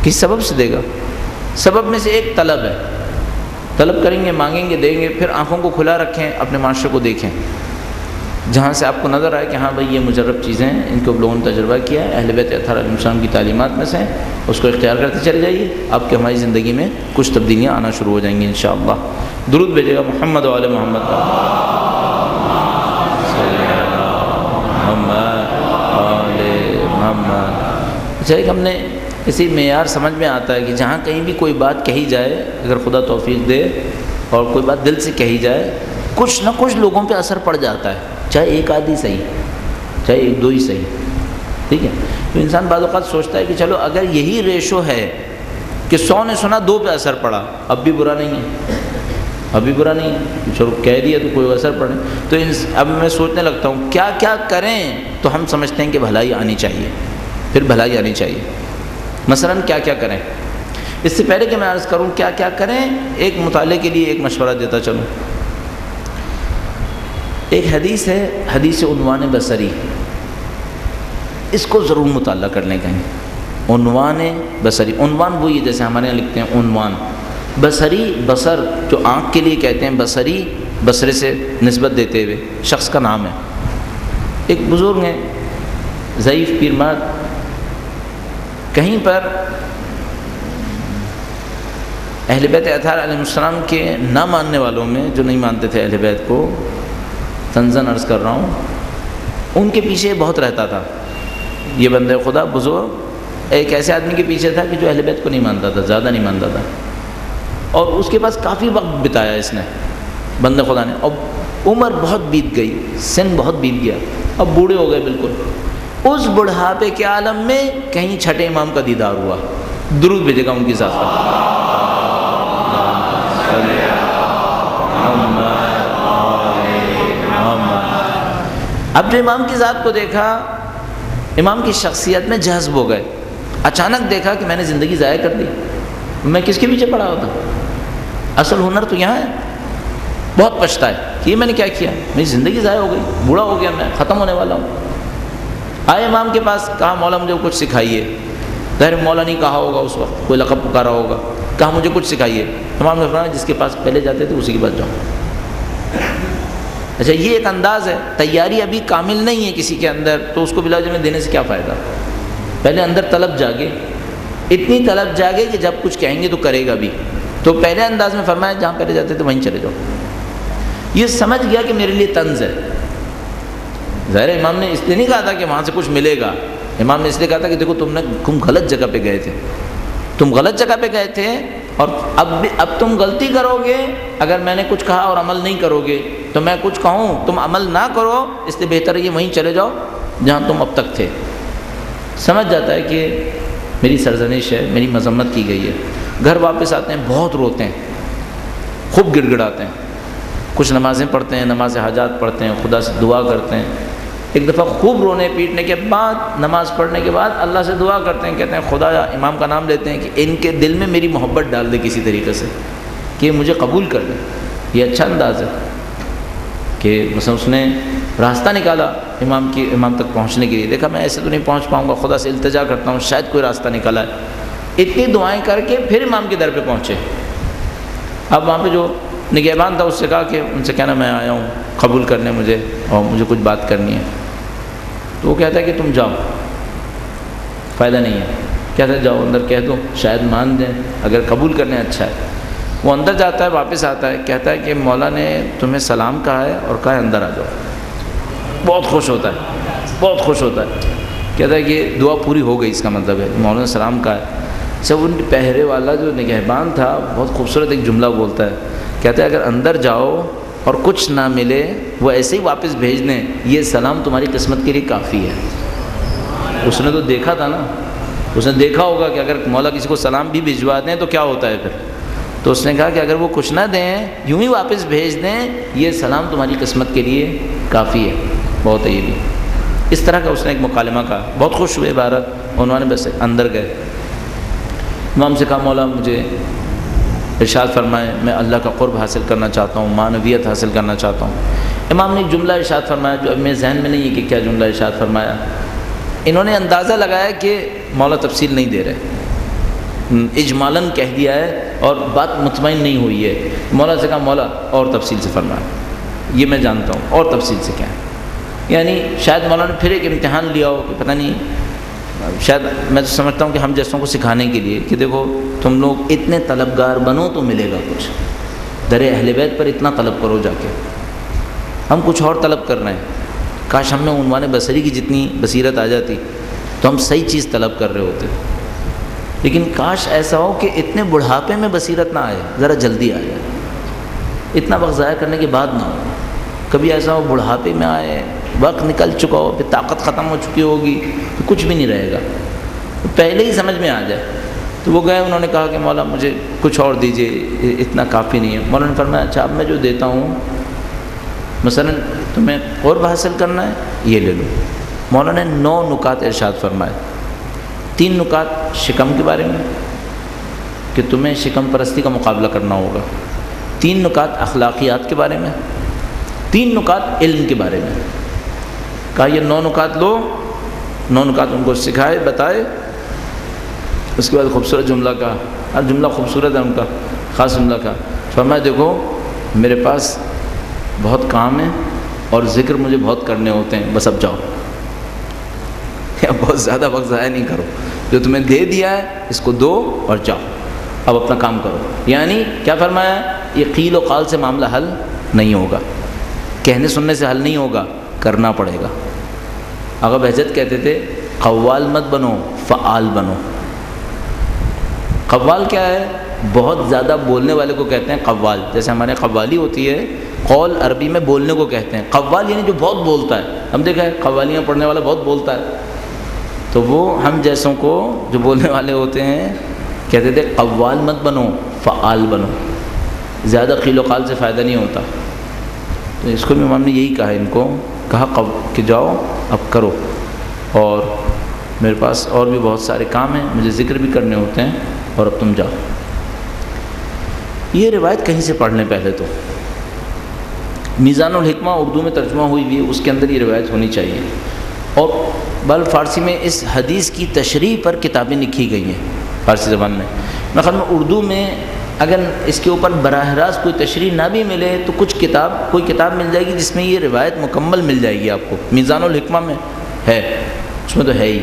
کس سبب سے دے گا؟ سبب میں سے ایک طلب ہے، طلب کریں گے، مانگیں گے، دیں گے. پھر آنکھوں کو کھلا رکھیں، اپنے معاشرے کو دیکھیں، جہاں سے آپ کو نظر آئے کہ ہاں بھائی یہ مجرب چیزیں ہیں، ان کو لوگوں نے تجربہ کیا ہے، اہل بیت اطہار علیہ السلام کی تعلیمات میں سے اس کو اختیار کرتے چلے جائیے، آپ کے ہماری زندگی میں کچھ تبدیلیاں آنا شروع ہو جائیں گی انشاءاللہ. درود بھیجے گا محمد و آل محمد کا. اچھا، ایک ہم نے اسی معیار سمجھ میں آتا ہے کہ جہاں کہیں بھی کوئی بات کہی جائے، اگر خدا توفیق دے اور کوئی بات دل سے کہی جائے، کچھ نہ کچھ لوگوں پہ اثر پڑ جاتا ہے، چاہے ایک آدھی صحیح، چاہے ایک دو ہی صحیح. ٹھیک ہے، تو انسان بعض اوقات سوچتا ہے کہ چلو اگر یہی ریشو ہے کہ 100 نے سنا 2 پہ اثر پڑا، اب بھی برا نہیں ہے، اب بھی برا نہیں ہے، چلو کہہ دیا تو کوئی اثر پڑے. تو اب میں سوچنے لگتا ہوں کیا کیا کریں تو ہم سمجھتے ہیں کہ بھلائی آنی چاہیے، پھر بھلائی آنی چاہیے. مثلاً کیا کیا کریں؟ اس سے پہلے کہ میں عرض کروں کیا کیا کریں، ایک مطالعے کے لیے ایک مشورہ دیتا چلوں. ایک حدیث ہے، حدیث عنوان بصری، اس کو ضرور مطالعہ کر لیں کہیں. عنوان بصری، عنوان وہی ہے جیسے ہمارے یہاں لکھتے ہیں عنوان. بصری، بصر جو آنکھ کے لیے کہتے ہیں، بصری بصرے سے نسبت دیتے ہوئے شخص کا نام ہے. ایک بزرگ ہیں ضعیف پیرمرد، کہیں پر اہل بیت اطہار علیہ السلام کے نہ ماننے والوں میں، جو نہیں مانتے تھے اہل بیت کو، تنزن عرض کر رہا ہوں، ان کے پیچھے بہت رہتا تھا. یہ بندہ خدا بزرگ ایک ایسے آدمی کے پیچھے تھا کہ جو اہل بیت کو نہیں مانتا تھا، زیادہ نہیں مانتا تھا، اور اس کے پاس کافی وقت بتایا اس نے، بندہ خدا نے. اور عمر بہت بیت گئی، سن بہت بیت گیا، اب بوڑھے ہو گئے بالکل. اس بڑھاپے کے عالم میں کہیں چھٹے امام کا دیدار ہوا. درود بھیجے گا ان کی ذات پر. اب جو امام کی ذات کو دیکھا، امام کی شخصیت میں جذب ہو گئے. اچانک دیکھا کہ میں نے زندگی ضائع کر دی، میں کس کے پیچھے پڑا ہوتا، اصل ہنر تو یہاں ہے. بہت پچھتا ہے کہ یہ میں نے کیا کیا، میری زندگی ضائع ہو گئی، بوڑھا ہو گیا، میں ختم ہونے والا ہوں. آئے امام کے پاس، کہا مولا مجھے کچھ سکھائیے. ظاہر مولا نہیں کہا ہوگا اس وقت، کوئی لقب پکارا ہوگا. کہا مجھے کچھ سکھائیے. امام نے فرمایا جس کے پاس پہلے جاتے تھے اسی کے پاس جاؤ. اچھا، یہ ایک انداز ہے. تیاری ابھی کامل نہیں ہے کسی کے اندر تو اس کو بلا میں دینے سے کیا فائدہ. پہلے اندر طلب جاگے، اتنی طلب جاگے کہ جب کچھ کہیں گے تو کرے گا بھی. تو پہلے انداز میں فرمایا جہاں پہلے جاتے تھے وہیں چلے جاؤ. یہ سمجھ گیا کہ میرے لیے طنز ہے. ظاہر امام نے اس لیے نہیں کہا تھا کہ وہاں سے کچھ ملے گا، امام نے اس لیے کہا تھا کہ دیکھو تم غلط جگہ پہ گئے تھے، تم غلط جگہ پہ گئے تھے، اور اب تم غلطی کرو گے. اگر میں نے کچھ کہا اور عمل نہیں کرو گے تو میں کچھ کہوں تم عمل نہ کرو، اس لیے بہتر ہے کہ وہیں چلے جاؤ جہاں تم اب تک تھے. سمجھ جاتا ہے کہ میری سرزنش ہے، میری مذمت کی گئی ہے. گھر واپس آتے ہیں، بہت روتے ہیں، خوب گڑ گڑاتے ہیں. کچھ نمازیں پڑھتے ہیں، نماز حاجات پڑھتے ہیں، خدا سے دعا کرتے ہیں. ایک دفعہ خوب رونے پیٹنے کے بعد، نماز پڑھنے کے بعد اللہ سے دعا کرتے ہیں، کہتے ہیں خدا، امام کا نام لیتے ہیں کہ ان کے دل میں میری محبت ڈال دے کسی طریقے سے، کہ مجھے قبول کر لیں. یہ اچھا انداز ہے کہ مثلا اس نے راستہ نکالا امام تک پہنچنے کے لیے. دیکھا میں ایسے تو نہیں پہنچ پاؤں گا، خدا سے التجا کرتا ہوں شاید کوئی راستہ نکالا ہے. اتنی دعائیں کر کے پھر امام کے در پہ پہنچے. اب وہاں پہ جو نگہبان تھا اس سے کہا کہ ان سے کہنا میں آیا ہوں قبول کرنے مجھے، اور مجھے کچھ بات کرنی ہے. تو وہ کہتا ہے کہ تم جاؤ، فائدہ نہیں ہے. کہتا ہے جاؤ اندر کہہ دو، شاید مان دیں، اگر قبول کرنے اچھا ہے. وہ اندر جاتا ہے، واپس آتا ہے، کہتا ہے کہ مولا نے تمہیں سلام کہا ہے اور کہا ہے اندر آ جاؤ. بہت خوش ہوتا ہے، بہت خوش ہوتا ہے. کہتا ہے کہ دعا پوری ہو گئی، اس کا مطلب ہے مولا نے سلام کہا ہے. جب ان پہرے والا جو نگہبان تھا بہت خوبصورت ایک جملہ بولتا ہے، کہتا ہے اگر اندر جاؤ اور کچھ نہ ملے وہ ایسے ہی واپس بھیج دیں، یہ سلام تمہاری قسمت کے لیے کافی ہے. اس نے تو دیکھا تھا نا، اس نے دیکھا ہوگا کہ اگر مولا کسی کو سلام بھی بھجوا دیں تو کیا ہوتا ہے پھر. تو اس نے کہا کہ اگر وہ کچھ نہ دیں، یوں ہی واپس بھیج دیں، یہ سلام تمہاری قسمت کے لیے کافی ہے. بہت ہے یہ بھی. اس طرح کا اس نے ایک مکالمہ کہا. بہت خوش ہوئے بھارت، انہوں نے بس اندر گئے. امام سے کہا مولا مجھے ارشاد فرمائے، میں اللہ کا قرب حاصل کرنا چاہتا ہوں، معنویت حاصل کرنا چاہتا ہوں. امام نے ایک جملہ ارشاد فرمایا جو اب میرے ذہن میں نہیں ہے کہ کیا جملہ ارشاد فرمایا. انہوں نے اندازہ لگایا کہ مولا تفصیل نہیں دے رہے. اجمالاً کہہ دیا ہے اور بات مطمئن نہیں ہوئی ہے. مولا سے کہا مولا اور تفصیل سے فرمائیں. یہ میں جانتا ہوں اور تفصیل سے کیا ہے. یعنی شاید مولا نے پھر ایک امتحان لیا ہو کہ پتہ نہیں، شاید میں تو سمجھتا ہوں کہ ہم جیسوں کو سکھانے کے لیے کہ دیکھو تم لوگ اتنے طلبگار بنو تو ملے گا کچھ، در اہل بیت پر اتنا طلب کرو جا کے. ہم کچھ اور طلب کر رہے ہیں. کاش ہم میں عنوان بصری کی جتنی بصیرت آ جاتی تو ہم صحیح چیز طلب کر رہے ہوتے. لیکن کاش ایسا ہو کہ اتنے بڑھاپے میں بصیرت نہ آئے، ذرا جلدی آ جائے. اتنا وقت ضائع کرنے کے بعد نہ ہو. کبھی ایسا ہو بڑھاپے میں آئے، وقت نکل چکا ہو، پھر طاقت ختم ہو چکی ہوگی تو کچھ بھی نہیں رہے گا، پہلے ہی سمجھ میں آ جائے. تو وہ گئے، انہوں نے کہا کہ مولا مجھے کچھ اور دیجئے، اتنا کافی نہیں ہے. مولا نے فرمایا اچھا اب میں جو دیتا ہوں مثلا تمہیں قرب حاصل کرنا ہے یہ لے لو. مولا نے 9 نکات ارشاد فرمائے. 3 نکات شکم کے بارے میں کہ تمہیں شکم پرستی کا مقابلہ کرنا ہوگا. 3 نکات اخلاقیات کے بارے میں. 3 نکات علم کے بارے میں. کہا یہ 9 نکات لو. 9 نکات ان کو سکھائے، بتائے. اس کے بعد خوبصورت جملہ کہا، ہر جملہ خوبصورت ہے ان کا، خاص جملہ کہا. فرمایا دیکھو میرے پاس بہت کام ہے اور ذکر مجھے بہت کرنے ہوتے ہیں، بس اب جاؤ. بہت زیادہ وقت ضائع نہیں کرو، جو تمہیں دے دیا ہے اس کو دو اور جاؤ، اب اپنا کام کرو. یعنی کیا فرمایا؟ یہ قیل و قال سے معاملہ حل نہیں ہوگا، کہنے سننے سے حل نہیں ہوگا، کرنا پڑے گا. آقا بہجت کہتے تھے قوال مت بنو، فعال بنو. قوال کیا ہے؟ بہت زیادہ بولنے والے کو کہتے ہیں قوال. جیسے ہمارے قوالی ہوتی ہے، قول عربی میں بولنے کو کہتے ہیں. قوال یعنی جو بہت بولتا ہے. ہم دیکھا ہے قوالیاں پڑھنے والا بہت بولتا ہے، تو وہ ہم جیسوں کو جو بولنے والے ہوتے ہیں کہتے تھے قوال مت بنو، فعال بنو. زیادہ قیل و قال سے فائدہ نہیں ہوتا. تو اس کو بھی امام نے یہی کہا، ان کو کہا کہ جاؤ اب کرو، اور میرے پاس اور بھی بہت سارے کام ہیں، مجھے ذکر بھی کرنے ہوتے ہیں، اور اب تم جاؤ. یہ روایت کہیں سے پڑھ لیں. پہلے تو میزان الحکمہ اردو میں ترجمہ ہوئی بھی ہے، اس کے اندر یہ روایت ہونی چاہیے. اور بل فارسی میں اس حدیث کی تشریح پر کتابیں لکھی گئی ہیں فارسی زبان میں. میں خیال میں اردو میں اگر اس کے اوپر براہ راست کوئی تشریح نہ بھی ملے تو کوئی کتاب مل جائے گی جس میں یہ روایت مکمل مل جائے گی آپ کو. میزان الحکمہ میں ہے، اس میں تو ہے ہی.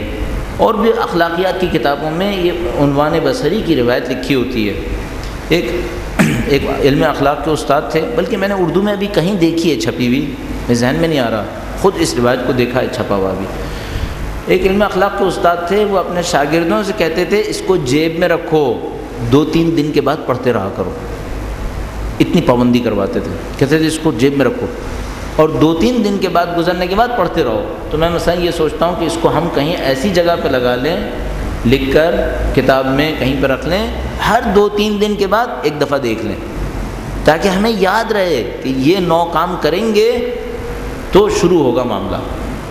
اور بھی اخلاقیات کی کتابوں میں یہ عنوان بصری کی روایت لکھی ہوتی ہے. ایک علم اخلاق کے استاد تھے، بلکہ میں نے اردو میں ابھی کہیں دیکھی ہے چھپی ہوئی، میرے ذہن میں نہیں آ رہا، خود اس روایت کو دیکھا ہے چھپا ہوا بھی. ایک علم اخلاق کے استاد تھے، وہ اپنے شاگردوں سے کہتے تھے اس کو جیب میں رکھو، 2-3 دن کے بعد پڑھتے رہا کرو. اتنی پابندی کرواتے تھے، کہتے تھے اس کو جیب میں رکھو اور 2-3 دن کے بعد گزرنے کے بعد پڑھتے رہو. تو میں مثلا یہ سوچتا ہوں کہ اس کو ہم کہیں ایسی جگہ پہ لگا لیں، لکھ کر کتاب میں کہیں پہ رکھ لیں، ہر 2-3 دن کے بعد ایک دفعہ دیکھ لیں، تاکہ ہمیں یاد رہے کہ یہ 9 کام کریں گے تو شروع ہوگا معاملہ،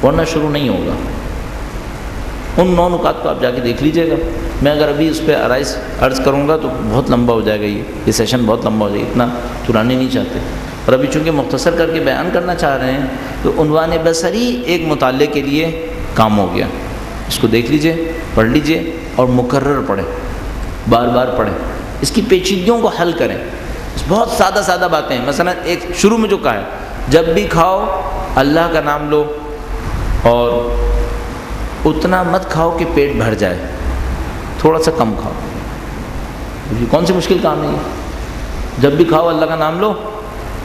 ورنہ شروع نہیں ہوگا. ان 9 نکات کو آپ جا کے دیکھ لیجئے گا. میں اگر ابھی اس پہ آرائز عرض کروں گا تو بہت لمبا ہو جائے گا، یہ سیشن بہت لمبا ہو جائے گا، اتنا چرانے نہیں چاہتے. اور ابھی چونکہ مختصر کر کے بیان کرنا چاہ رہے ہیں تو عنوان بصری ایک مطالعے کے لیے کام ہو گیا. اس کو دیکھ لیجئے، پڑھ لیجئے اور مکرر پڑھیں، بار بار پڑھیں، اس کی پیچیدگیوں کو حل کریں. بہت سادہ باتیں ہیں. مثلا ایک شروع میں جو کہا ہے، جب بھی کھاؤ اللہ کا نام لو، اور اتنا مت کھاؤ کہ پیٹ بھر جائے، تھوڑا سا کم کھاؤ. یہ کون سی مشکل کام ہے یہ؟ جب بھی کھاؤ اللہ کا نام لو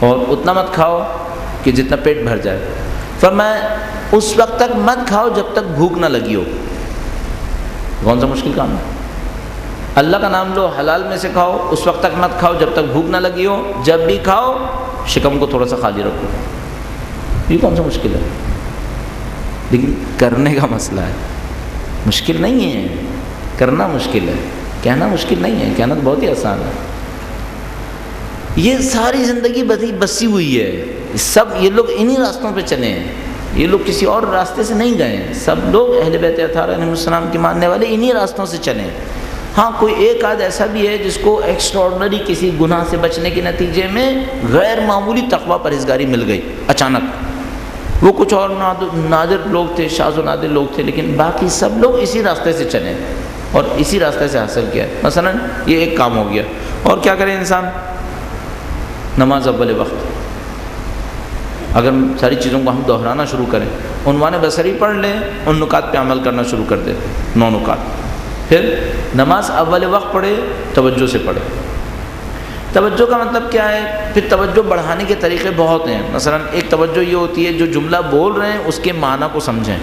اور اتنا مت کھاؤ کہ جتنا پیٹ بھر جائے. فرمایا اس وقت تک مت کھاؤ جب تک بھوک نہ لگی ہو. کون سا مشکل کام ہے؟ اللہ کا نام لو، حلال میں سے کھاؤ، اس وقت تک مت کھاؤ جب تک بھوک نہ لگی ہو. جب بھی کھاؤ شکم کو تھوڑا سا خالی رکھو. یہ کون سا مشکل ہے؟ لیکن کرنے کا مسئلہ ہے. مشکل نہیں ہے، کرنا مشکل ہے، کہنا مشکل نہیں ہے، کہنا تو بہت ہی آسان ہے. یہ ساری زندگی بسی ہوئی ہے. یہ لوگ انہی راستوں پہ چلے ہیں، یہ لوگ کسی اور راستے سے نہیں گئے ہیں. سب لوگ اہل بیت اطہار علیہ السلام کے ماننے والے انہی راستوں سے چلے ہیں. ہاں کوئی ایک آدھ ایسا بھی ہے جس کو ایکسٹراڈنری کسی گناہ سے بچنے کے نتیجے میں غیر معمولی تقویٰ پرہیزگاری مل گئی اچانک. وہ کچھ اور نادر لوگ تھے، شاذ و نادر لوگ تھے، لیکن باقی سب لوگ اسی راستے سے چلے. اور اسی راستے سے حاصل کیا ہے۔ مثلا یہ ایک کام ہو گیا، اور کیا کرے انسان؟ نماز اول وقت، اگر ساری چیزوں کو ہم دہرانا شروع کریں، عنوان بصری پڑھ لیں، ان نکات پہ عمل کرنا شروع کر دیں، 9 نکات۔ پھر نماز اول وقت پڑھے، توجہ سے پڑھے۔ توجہ کا مطلب کیا ہے؟ پھر توجہ بڑھانے کے طریقے بہت ہیں۔ مثلا ایک توجہ یہ ہوتی ہے جو جملہ بول رہے ہیں اس کے معنی کو سمجھیں،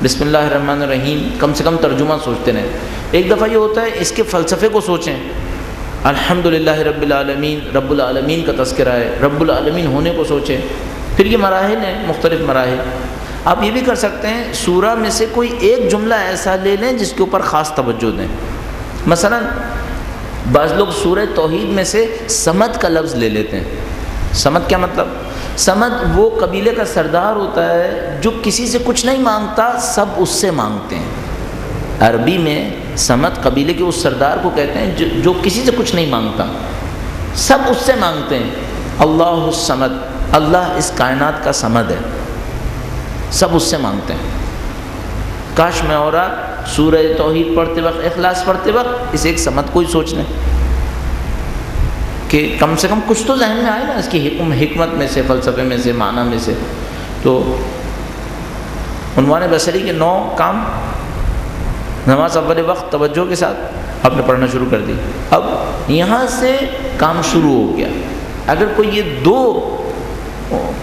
بسم اللہ الرحمن الرحیم کم سے کم ترجمہ سوچتے رہیں۔ ایک دفعہ یہ ہوتا ہے اس کے فلسفے کو سوچیں، الحمدللہ رب العالمین، رب العالمین کا تذکرہ ہے، رب العالمین ہونے کو سوچیں۔ پھر یہ مراحل ہیں، مختلف مراحل۔ آپ یہ بھی کر سکتے ہیں، سورہ میں سے کوئی ایک جملہ ایسا لے لیں جس کے اوپر خاص توجہ دیں۔ مثلا بعض لوگ سورہ توحید میں سے صمد کا لفظ لے لیتے ہیں۔ صمد کیا مطلب؟ صمد وہ قبیلے کا سردار ہوتا ہے جو کسی سے کچھ نہیں مانگتا، سب اس سے مانگتے ہیں۔ عربی میں صمد قبیلے کے اس سردار کو کہتے ہیں جو کسی سے کچھ نہیں مانگتا، سب اس سے مانگتے ہیں۔ اللہ الصمد، اللہ اس کائنات کا صمد ہے، سب اس سے مانگتے ہیں۔ کاش میں اور آپ سورہ توحید پڑھتے وقت، اخلاص پڑھتے وقت اس ایک صمد کو ہی سوچ لیں کہ کم سے کم کچھ تو ذہن میں آئے نا اس کی حکمت میں سے، فلسفے میں سے، معنی میں سے۔ تو عنوان بصری کے 9 کام نماز اول وقت توجہ کے ساتھ آپ نے پڑھنا شروع کر دی۔ اب یہاں سے کام شروع ہو گیا۔ اگر کوئی یہ 2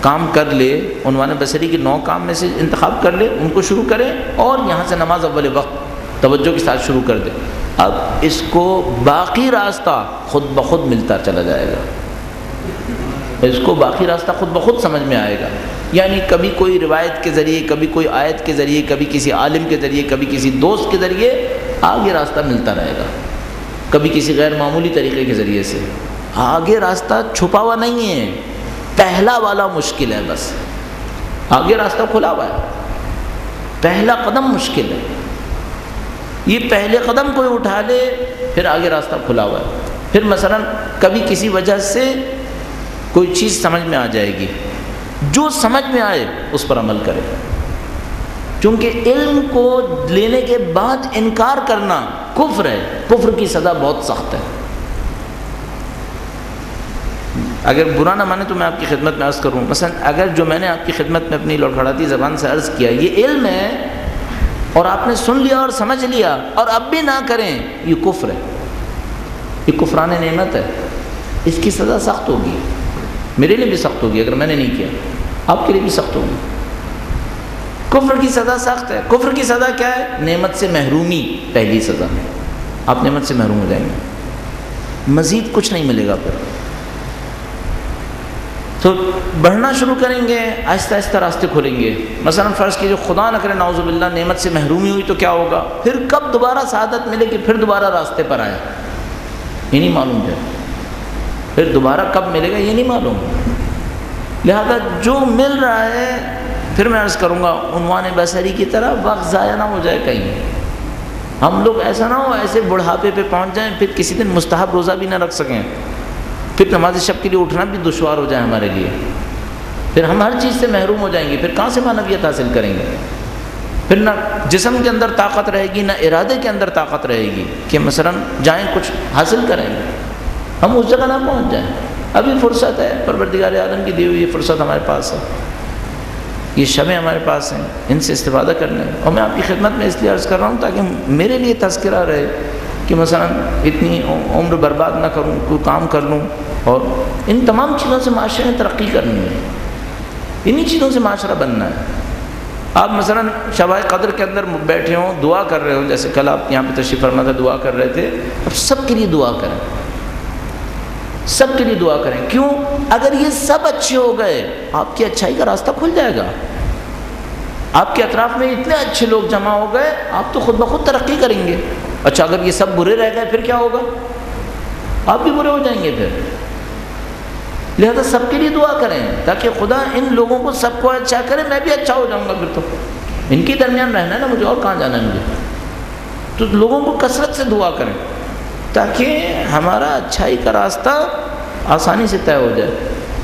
کام کر لے، عنوان بصری کے 9 کام میں سے انتخاب کر لے، ان کو شروع کرے اور یہاں سے نماز اول وقت توجہ کے ساتھ شروع کر دے، اب اس کو باقی راستہ خود بخود ملتا چلا جائے گا، اس کو باقی راستہ خود بخود سمجھ میں آئے گا۔ یعنی کبھی کوئی روایت کے ذریعے، کبھی کوئی آیت کے ذریعے، کبھی کسی عالم کے ذریعے، کبھی کسی دوست کے ذریعے آگے راستہ ملتا رہے گا، کبھی کسی غیر معمولی طریقے کے ذریعے سے۔ آگے راستہ چھپا ہوا نہیں ہے، پہلا والا مشکل ہے، بس آگے راستہ کھلا ہوا ہے، پہلا قدم مشکل ہے۔ یہ پہلے قدم کوئی اٹھا لے پھر آگے راستہ کھلا ہوا ہے۔ پھر مثلا کبھی کسی وجہ سے کوئی چیز سمجھ میں آ جائے گی، جو سمجھ میں آئے اس پر عمل کرے، کیونکہ علم کو لینے کے بعد انکار کرنا کفر ہے، کفر کی سزا بہت سخت ہے۔ اگر برا نہ مانے تو میں آپ کی خدمت میں عرض کروں، مثلا اگر جو میں نے آپ کی خدمت میں اپنی لڑکھڑاتی زبان سے عرض کیا یہ علم ہے اور آپ نے سن لیا اور سمجھ لیا اور اب بھی نہ کریں، یہ کفر ہے، یہ کفران نعمت ہے، اس کی سزا سخت ہوگی، میرے لیے بھی سخت ہوگی اگر میں نے نہیں کیا، آپ کے لیے بھی سخت ہوگی۔ کفر کی سزا سخت ہے۔ کفر کی سزا کیا ہے؟ نعمت سے محرومی، پہلی سزا ہے، آپ نعمت سے محروم ہو جائیں گے، مزید کچھ نہیں ملے گا۔ پھر تو بڑھنا شروع کریں گے، آہستہ آہستہ راستے کھولیں گے۔ مثلا فرض کیجیے خدا نہ کرے نعوذ باللہ نعمت سے محرومی ہوئی تو کیا ہوگا؟ پھر کب دوبارہ سعادت ملے کہ پھر دوبارہ راستے پر آئے، یہ نہیں معلوم ہے، پھر دوبارہ کب ملے گا یہ نہیں معلوم۔ لہذا جو مل رہا ہے، پھر میں عرض کروں گا عنوان بصری کی طرح وقت ضائع نہ ہو جائے کہیں، ہم لوگ ایسا نہ ہو ایسے بڑھاپے پہ پہنچ جائیں پھر کسی دن مستحب روزہ بھی نہ رکھ سکیں، پھر نماز شب کے لیے اٹھنا بھی دشوار ہو جائے ہمارے لیے، پھر ہم ہر چیز سے محروم ہو جائیں گے، پھر کہاں سے معنویت حاصل کریں گے؟ پھر نہ جسم کے اندر طاقت رہے گی، نہ ارادے کے اندر طاقت رہے گی کہ مثلا جائیں کچھ حاصل کریں گے، ہم اس جگہ نہ پہنچ جائیں۔ ابھی فرصت ہے، پروردگار عالم کی دی ہوئی یہ فرصت ہمارے پاس ہے، یہ شبیں ہمارے پاس ہیں، ان سے استفادہ کرنا ہے۔ اور میں آپ کی خدمت میں اس لیے عرض کر رہا ہوں تاکہ میرے لیے تذکرہ رہے کہ مثلا اتنی عمر برباد نہ کروں، کوئی کام کر لوں، اور ان تمام چیزوں سے معاشرے میں ترقی کرنی ہے، انہی چیزوں سے معاشرہ بننا ہے۔ آپ مثلا شب قدر کے اندر بیٹھے ہوں، دعا کر رہے ہو، جیسے کل آپ یہاں پہ تشریف فرما تھا دعا کر رہے تھے، اب سب کے لیے دعا کریں، سب کے لیے دعا کریں۔ کیوں؟ اگر یہ سب اچھے ہو گئے آپ کی اچھائی کا راستہ کھل جائے گا، آپ کے اطراف میں اتنے اچھے لوگ جمع ہو گئے، آپ تو خود بخود ترقی کریں گے۔ اچھا اگر یہ سب برے رہ گئے پھر کیا ہوگا؟ آپ بھی برے ہو جائیں گے پھر۔ لہذا سب کے لیے دعا کریں تاکہ خدا ان لوگوں کو سب کو اچھا کرے، میں بھی اچھا ہو جاؤں گا، پھر تو ان کے درمیان رہنا ہے نا مجھے، اور کہاں جانا ہے مجھے؟ تو لوگوں کو کثرت سے دعا کریں تاکہ ہمارا اچھائی کا راستہ آسانی سے طے ہو جائے،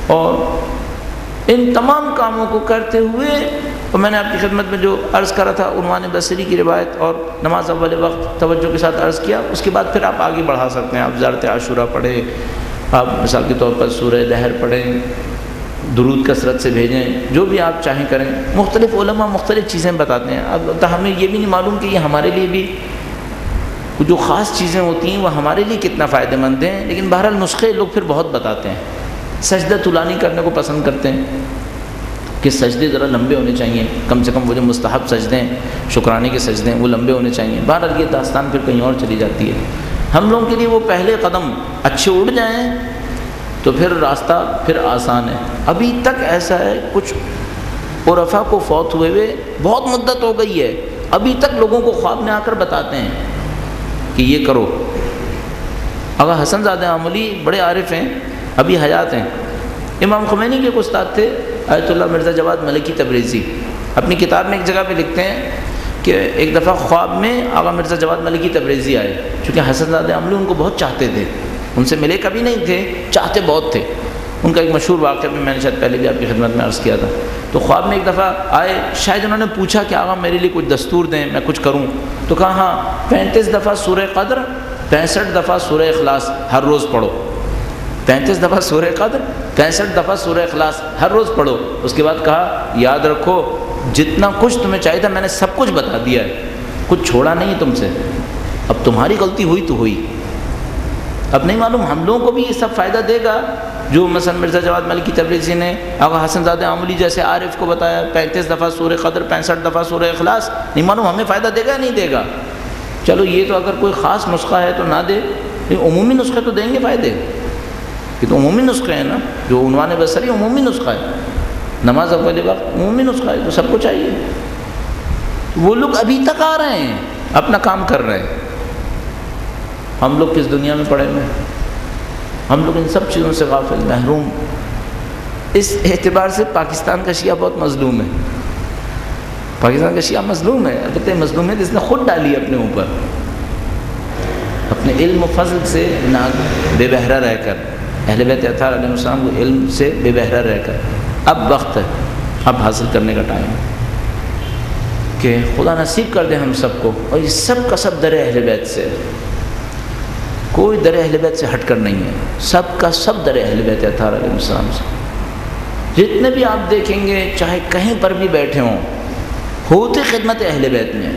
اور ان تمام کاموں کو کرتے ہوئے اور میں نے آپ کی خدمت میں جو عرض کرا تھا عنوان بصری کی روایت اور نماز اول وقت توجہ کے ساتھ عرض کیا، اس کے بعد پھر آپ آگے بڑھا سکتے ہیں. آپ زیارت عاشورہ پڑھیں، آپ مثال کے طور پر سورہ دہر پڑھیں، درود کثرت سے بھیجیں، جو بھی آپ چاہیں کریں. مختلف علماء مختلف چیزیں بتاتے ہیں. اب ہمیں یہ بھی نہیں معلوم کہ یہ ہمارے لیے بھی جو خاص چیزیں ہوتی ہیں وہ ہمارے لیے کتنا فائدہ مند ہیں، لیکن بہرحال نسخے لوگ پھر بہت بتاتے ہیں. سجدہ طولانی کرنے کو پسند کرتے ہیں کہ سجدے ذرا لمبے ہونے چاہیے، کم سے کم وہ جو مستحب سجدے ہیں، شکرانے کے سجدے ہیں، وہ لمبے ہونے چاہیے. بہرحال یہ داستان پھر کہیں اور چلی جاتی ہے. ہم لوگوں کے لیے وہ پہلے قدم اچھے اڑ جائیں تو پھر راستہ پھر آسان ہے. ابھی تک ایسا ہے، کچھ عرفا کو فوت ہوئے بہت مدت ہو گئی ہے، ابھی تک لوگوں کو خواب میں آ کر بتاتے ہیں کہ یہ کرو. آغا حسن زادہ عاملی بڑے عارف ہیں، ابھی حیات ہیں. امام خمینی کے استاد تھے آیت اللہ مرزا جواد ملکی تبریزی. اپنی کتاب میں ایک جگہ پہ لکھتے ہیں کہ ایک دفعہ خواب میں آغا مرزا جواد ملکی تبریزی آئے، چونکہ حسن زادہ عاملی ان کو بہت چاہتے تھے، ان سے ملے کبھی نہیں تھے، چاہتے بہت تھے. ان کا ایک مشہور واقعہ میں نے شاید پہلے بھی آپ کی خدمت میں عرض کیا تھا. تو خواب میں ایک دفعہ آئے، شاید انہوں نے پوچھا کہ آغا میرے لیے کچھ دستور دیں، میں کچھ کروں. تو کہا ہاں 35 دفعہ سورہ قدر، 65 دفعہ سورہ اخلاص ہر روز پڑھو. 35 دفعہ سورہ قدر، 65 دفعہ سورہ اخلاص ہر روز پڑھو. اس کے بعد کہا یاد رکھو جتنا کچھ تمہیں چاہیے تھا میں نے سب کچھ بتا دیا ہے، کچھ چھوڑا نہیں تم سے. اب تمہاری غلطی ہوئی تو ہوئی. اب نہیں معلوم ہم لوگوں کو بھی یہ سب فائدہ دے گا جو مثلا مرزا جواد ملکی تبریزی نے آغا حسن زادہ عاملی جیسے عارف کو بتایا 35 دفعہ سورہ قدر، 65 دفعہ سورہ اخلاص. نہیں معلوم ہمیں فائدہ دے گا نہیں دے گا. چلو یہ تو اگر کوئی خاص نسخہ ہے تو نہ دے، عمومی نسخے تو دیں گے فائدے. یہ تو عمومی نسخے ہیں نا، جو عنوان بصری عمومی نسخہ ہے، نماز اول وقت عمومی نسخہ ہے، تو سب کو چاہیے. وہ لوگ ابھی تک آ رہے ہیں، اپنا کام کر رہے ہیں. ہم لوگ کس دنیا میں پڑے ہوئے ہیں؟ ہم لوگ ان سب چیزوں سے غافل، محروم. اس اعتبار سے پاکستان کا شیعہ بہت مظلوم ہے. پاکستان کا شیعہ مظلوم ہے، البتہ مظلوم ہے جس نے خود ڈالی اپنے اوپر، اپنے علم و فضل سے بے بہرہ رہ کر. اہل بیت اطہار علیہ السلام کو علم سے بے بہرہ رہ کر. اب وقت ہے، اب حاصل کرنے کا ٹائم ہے کہ خدا نصیب کر دے ہم سب کو. اور یہ سب کا سب در اہل بیت سے، کوئی در اہل بیت سے ہٹ کر نہیں ہے، سب کا سب در اہل بیت اطہار علیہ السلام سے. جتنے بھی آپ دیکھیں گے چاہے کہیں پر بھی بیٹھے ہوں، ہوتے خدمت اہل بیت میں،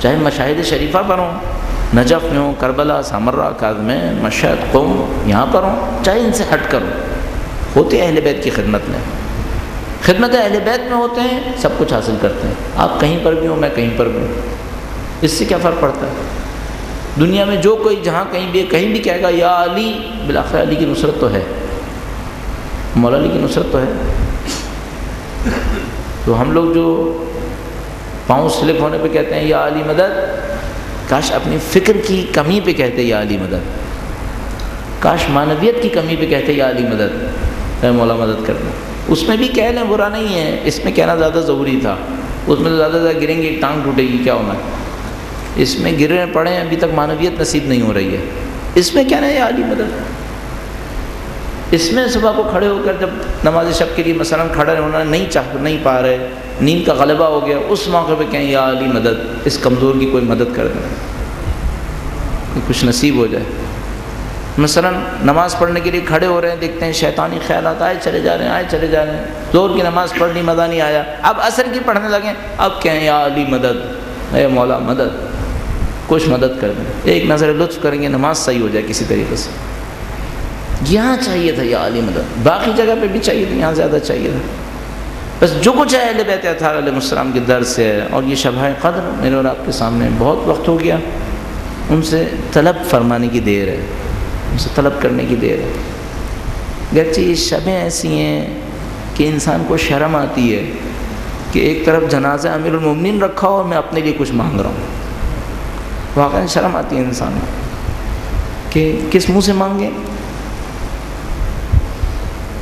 چاہے مشاہد شریفہ پر ہوں، نجف میں ہوں، کربلا، سامرہ، کاظمین، مشہد، قم، یہاں پر ہوں، چاہے ان سے ہٹ کر ہوں، ہوتے اہل بیت کی خدمت میں. خدمت اہل بیت میں ہوتے ہیں، سب کچھ حاصل کرتے ہیں. آپ کہیں پر بھی ہوں، میں کہیں پر بھی ہوں، اس سے کیا فرق پڑتا ہے؟ دنیا میں جو کوئی جہاں کہیں بھی کہے گا یا علی، بالآخر علی کی نصرت تو ہے، مولا علی کی نصرت تو ہے. تو ہم لوگ جو پاؤں سلپ ہونے پہ کہتے ہیں یا علی مدد، کاش اپنی فکر کی کمی پہ کہتے یا علی مدد، کاش معنویت کی کمی پہ کہتے یا علی مدد، اے مولا مدد کرنا. اس میں بھی کہہ لیں برا نہیں ہے، اس میں کہنا زیادہ ضروری تھا. اس میں تو زیادہ گریں گے ایک ٹانگ ٹوٹے گی، کیا ہونا ہے. اس میں گرے پڑے ابھی تک معنویت نصیب نہیں ہو رہی ہے. اس میں کہنا ہے یا علی مدد. اس میں صبح کو کھڑے ہو کر جب نماز شب کے لیے مثلا کھڑا ہونا نہیں پا رہے، نیند کا غلبہ ہو گیا، اس موقع پہ کہیں یا علی مدد، اس کمزور کی کوئی مدد کر دیں، کچھ نصیب ہو جائے. مثلا نماز پڑھنے کے لیے کھڑے ہو رہے ہیں، دیکھتے ہیں شیطانی خیالات آئے چلے جا رہے ہیں. زور کی نماز پڑھنی مزہ نہیں آیا، اب عصر کی پڑھنے لگیں، اب کہیں یا علی مدد، اے مولا مدد، کچھ مدد کر دیں. ایک نظر لطف کریں گے، نماز صحیح ہو جائے کسی طریقے سے. یہاں چاہیے تھا یا علی مدد، باقی جگہ پہ بھی چاہیے تھا، یہاں زیادہ چاہیے تھا. بس جو کچھ ہے اہل بیت اطہار علیہ السلام کے در سے ہے. اور یہ شبہ قدر میرے اور آپ کے سامنے بہت وقت ہو گیا، ان سے طلب فرمانے کی دیر ہے، ان سے طلب کرنے کی دیر ہے. گرچہ یہ شبیں ایسی ہیں کہ انسان کو شرم آتی ہے کہ ایک طرف جنازہ امیر المومنین رکھا اور میں اپنے لیے کچھ مانگ رہا ہوں. واقعا شرم آتی ہے انسان کو کہ کس منہ سے مانگیں.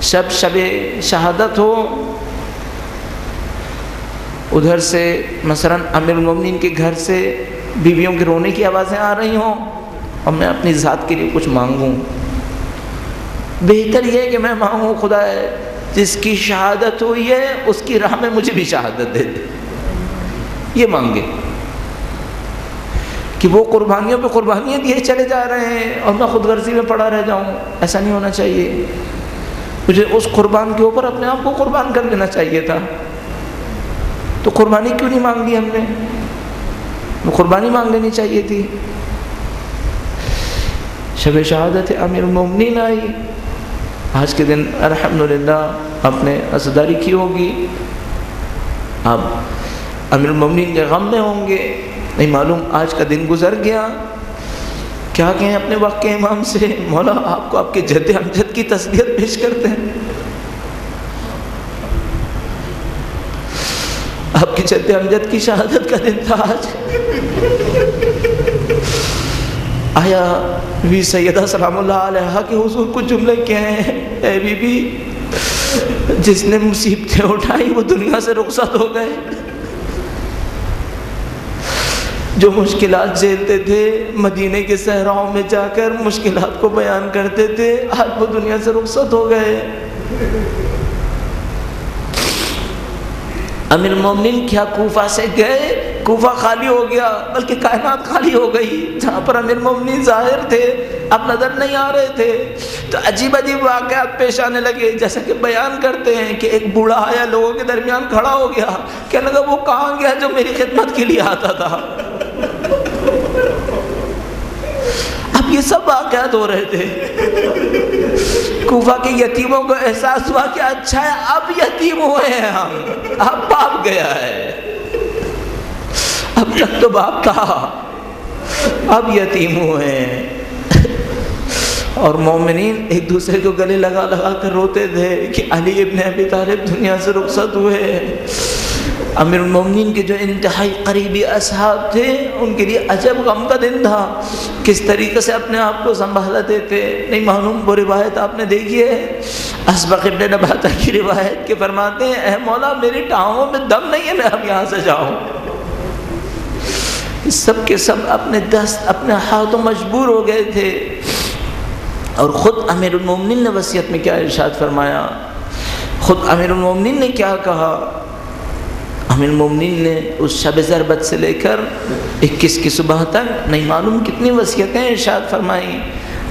شب شہادت ہو، ادھر سے مثلا امیر المومنین کے گھر سے بیویوں کے رونے کی آوازیں آ رہی ہوں اور میں اپنی ذات کے لیے کچھ مانگوں. بہتر یہ ہے کہ میں مانگوں خدا جس کی شہادت ہوئی ہے اس کی راہ میں مجھے بھی شہادت دے دے. یہ مانگے کہ وہ قربانیوں پہ قربانیاں دیے چلے جا رہے ہیں اور میں خود غرضی میں پڑا رہ جاؤں. ایسا نہیں ہونا چاہیے. مجھے اس قربان کے اوپر اپنے آپ کو قربان کر لینا چاہیے تھا. تو قربانی کیوں نہیں مانگ لی ہم نے؟ وہ قربانی مانگ لینی چاہیے تھی. شب شہادت امیر المومنین آئی. آج کے دن الحمدللہ آپ نے عزاداری کی ہوگی. آپ امیر المومنین کے غم میں ہوں گے. نہیں معلوم آج کا دن گزر گیا. کیا کہیں اپنے وقت کے امام سے؟ مولا آپ کو آپ کے جد امجد کی تسلیت پیش کرتے ہیں. آپ کی جد امجد کی شہادت کا دن تھا آج. آیا بھی سیدہ سلام اللہ علیہا کے حضور کچھ جملے کہیں ہیں؟ اے بی بی، جس نے مصیبتیں اٹھائی وہ دنیا سے رخصت ہو گئے. جو مشکلات جھیلتے تھے مدینے کے صحراؤں میں جا کر مشکلات کو بیان کرتے تھے، آج وہ دنیا سے رخصت ہو گئے. امیر المومنین کیا کوفہ سے گئے؟ کوفہ خالی ہو گیا، بلکہ کائنات خالی ہو گئی. جہاں پر امیر المومنین ظاہر تھے اب نظر نہیں آ رہے تھے تو عجیب عجیب واقعات پیش آنے لگے. جیسا کہ بیان کرتے ہیں کہ ایک بوڑھا آیا لوگوں کے درمیان کھڑا ہو گیا، کہنے لگا وہ کہاں گیا جو میری خدمت کے لیے آتا تھا؟ اب یہ سب واقعات ہو رہے تھے. کوفہ کے یتیموں کو احساس ہوا کہ اچھا ہے اب یتیم ہوئے ہیں ہم، اب باپ گیا ہے. اب تک تو باپ تھا، اب یتیم ہوئے ہیں. اور مومنین ایک دوسرے کو گلے لگا لگا کر روتے تھے کہ علی ابن ابی طالب دنیا سے رخصت ہوئے. امیر المومنین کے جو انتہائی قریبی اصحاب تھے ان کے لیے عجب غم کا دن تھا. کس طریقے سے اپنے آپ کو سنبھالتے تھے نہیں معلوم. وہ روایت آپ نے دیکھی ہے، اسبق ابن نباتہ کی روایت کے فرماتے ہیں اے مولا میری ٹانگوں میں دم نہیں ہے میں اب یہاں سے جاؤں. سب کے سب اپنے دست اپنے ہاتھوں مجبور ہو گئے تھے. اور خود امیر المومنین نے وصیت میں کیا ارشاد فرمایا؟ خود امیر المومنین نے کیا کہا؟ امیر المومنین نے اس شب ضربت سے لے کر 21 کی صبح تک نہیں معلوم کتنی وصیتیں ارشاد فرمائیں.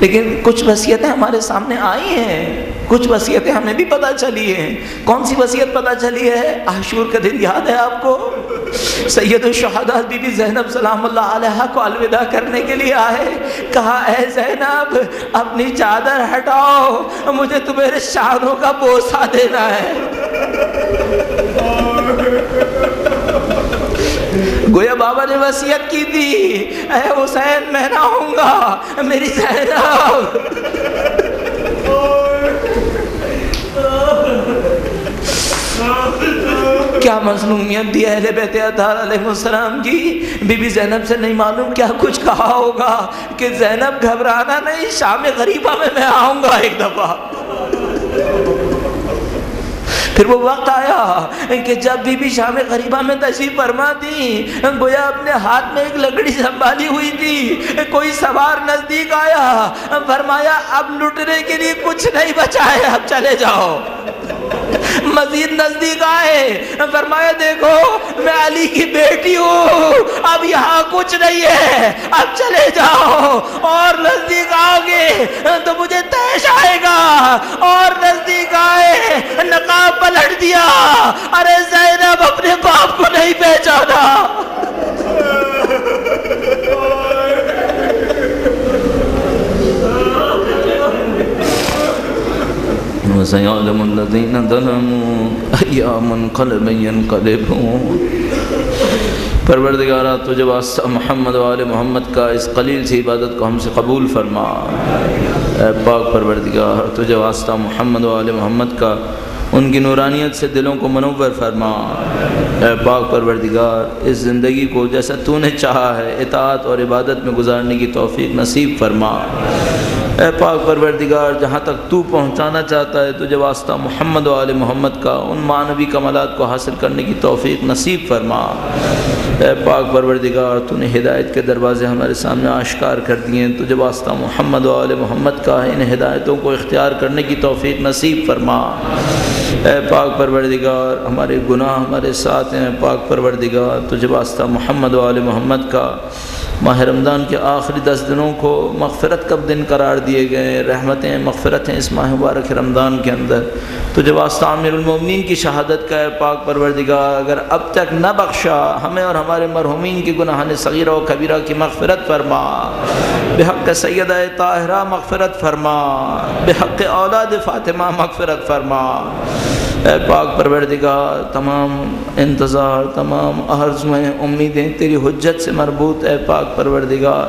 لیکن کچھ وصیتیں ہمارے سامنے آئی ہیں، کچھ وصیتیں ہمیں بھی پتہ چلی ہیں. کون سی وصیت پتہ چلی ہے؟ عاشور کا دن یاد ہے آپ کو؟ سید الشہداء بی بی زینب سلام اللہ علیہا کو الوداع کرنے کے لیے آئے. کہا اے زینب اپنی چادر ہٹاؤ، مجھے تمہارے شانوں کا بوسہ دینا ہے. گویا بابا نے وصیت کی تھی اے حسین میں نہ ہوں گا میری زینب. کیا مظلومیت دی اہل بیت اطہار علیہ السلام کی. بی بی زینب سے نہیں معلوم کیا کچھ کہا ہوگا کہ زینب گھبرانا نہیں، شام غریبہ میں آؤں گا ایک دفعہ. پھر وہ وقت آیا کہ جب بی بی شام غریبہ میں تشریف فرما تھی، گویا اپنے ہاتھ میں ایک لکڑی سنبھالی ہوئی تھی. کوئی سوار نزدیک آیا، فرمایا اب لٹنے کے لیے کچھ نہیں بچا ہے، اب چلے جاؤ. مزید نزدیک آئے، فرمایا دیکھو میں علی کی بیٹی ہوں، اب یہاں کچھ نہیں ہے، اب چلے جاؤ. اور نزدیک آؤ گے تو مجھے تیش آئے گا. اور نزدیک آئے، نقاب پلٹ دیا. ارے زینب اپنے باپ کو نہیں پہچانا. وَسَيَعْلَمُ الَّذِينَ ظَلَمُوا أَيَّ مُنْقَلَبٍ يَنْقَلِبُونَ. پروردگارہ تجھے واسطہ محمد و آل محمد کا اس قلیل سی عبادت کو ہم سے قبول فرما. اے پاک پروردگار تجھے واسطہ محمد و آل محمد کا ان کی نورانیت سے دلوں کو منور فرما. اے پاک پروردگار اس زندگی کو جیسا تو نے چاہا ہے اطاعت اور عبادت میں گزارنے کی توفیق نصیب فرما. اے پاک پروردگار جہاں تک تو پہنچانا چاہتا ہے تجھے واسطہ محمد و آل محمد کا ان معنوی کمالات کو حاصل کرنے کی توفیق نصیب فرما۔ اے پاک پروردگار تو نے ہدایت کے دروازے ہمارے سامنے آشکار کر دیے ہیں، تجھے واسطہ محمد و آل محمد کا ان ہدایتوں کو اختیار کرنے کی توفیق نصیب فرما۔ اے پاک پروردگار ہمارے گناہ ہمارے ساتھ ہیں، پاک پروردگار تجھے واسطہ محمد و آل محمد کا ماہ رمضان کے آخری 10 دنوں کو مغفرت کا دن قرار دیے گئے، رحمتیں مغفرتیں اس ماہ مبارک رمضان کے اندر تجھے واسطہ عامر المومنین کی شہادت کا ہے پاک پروردگار، اگر اب تک نہ بخشا ہمیں اور ہمارے مرحومین کی گناہان صغیرہ و کبیرہ کی مغفرت فرما، بحق سیدہ طاہرہ مغفرت فرما، بحق اولاد فاطمہ مغفرت فرما۔ اے پاک پروردگار تمام انتظار تمام آرزوئیں امیدیں تیری حجت سے مربوط، اے پاک پروردگار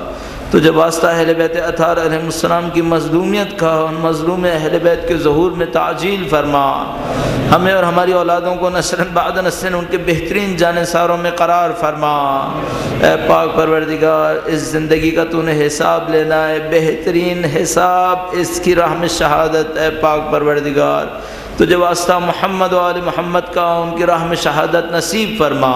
تجھے واسطہ اہل بیت اطہار علیہ السلام کی مظلومیت کا، ان مظلوم اہل بیت کے ظہور میں تعجیل فرما، ہمیں اور ہماری اولادوں کو نسلاً بعد نسل ان کے بہترین جانثاروں میں قرار فرما۔ اے پاک پروردگار اس زندگی کا تو نے حساب لینا ہے، بہترین حساب اس کی راہ میں شہادت، اے پاک پروردگار تجھے واسطہ محمد و آل محمد کا ان کی راہ میں شہادت نصیب فرما۔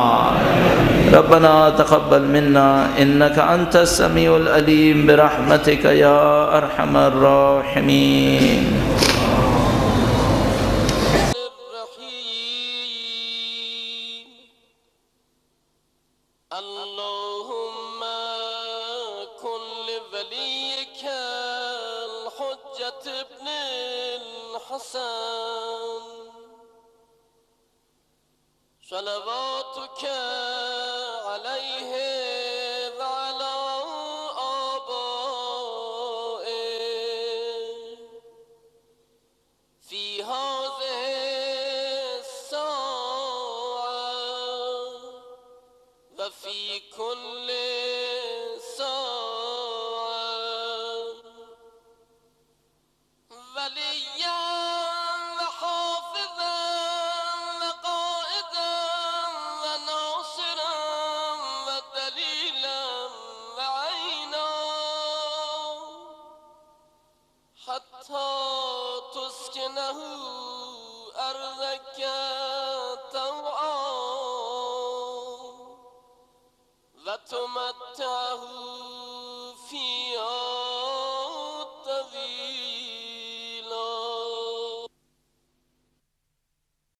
ربنا تقبل منا انك انت السميع العليم برحمتك يا ارحم الراحمين۔ اللهم كن لوليك الحجة ابن الحسن صلواتك عليه وعلى آبائه في هذه الساعة وفي كل ساعة وليا وحافظا وقائدا وناصرا ودليلا وعينا حتى تسكنه أرضك طوعا وتمتعه فيها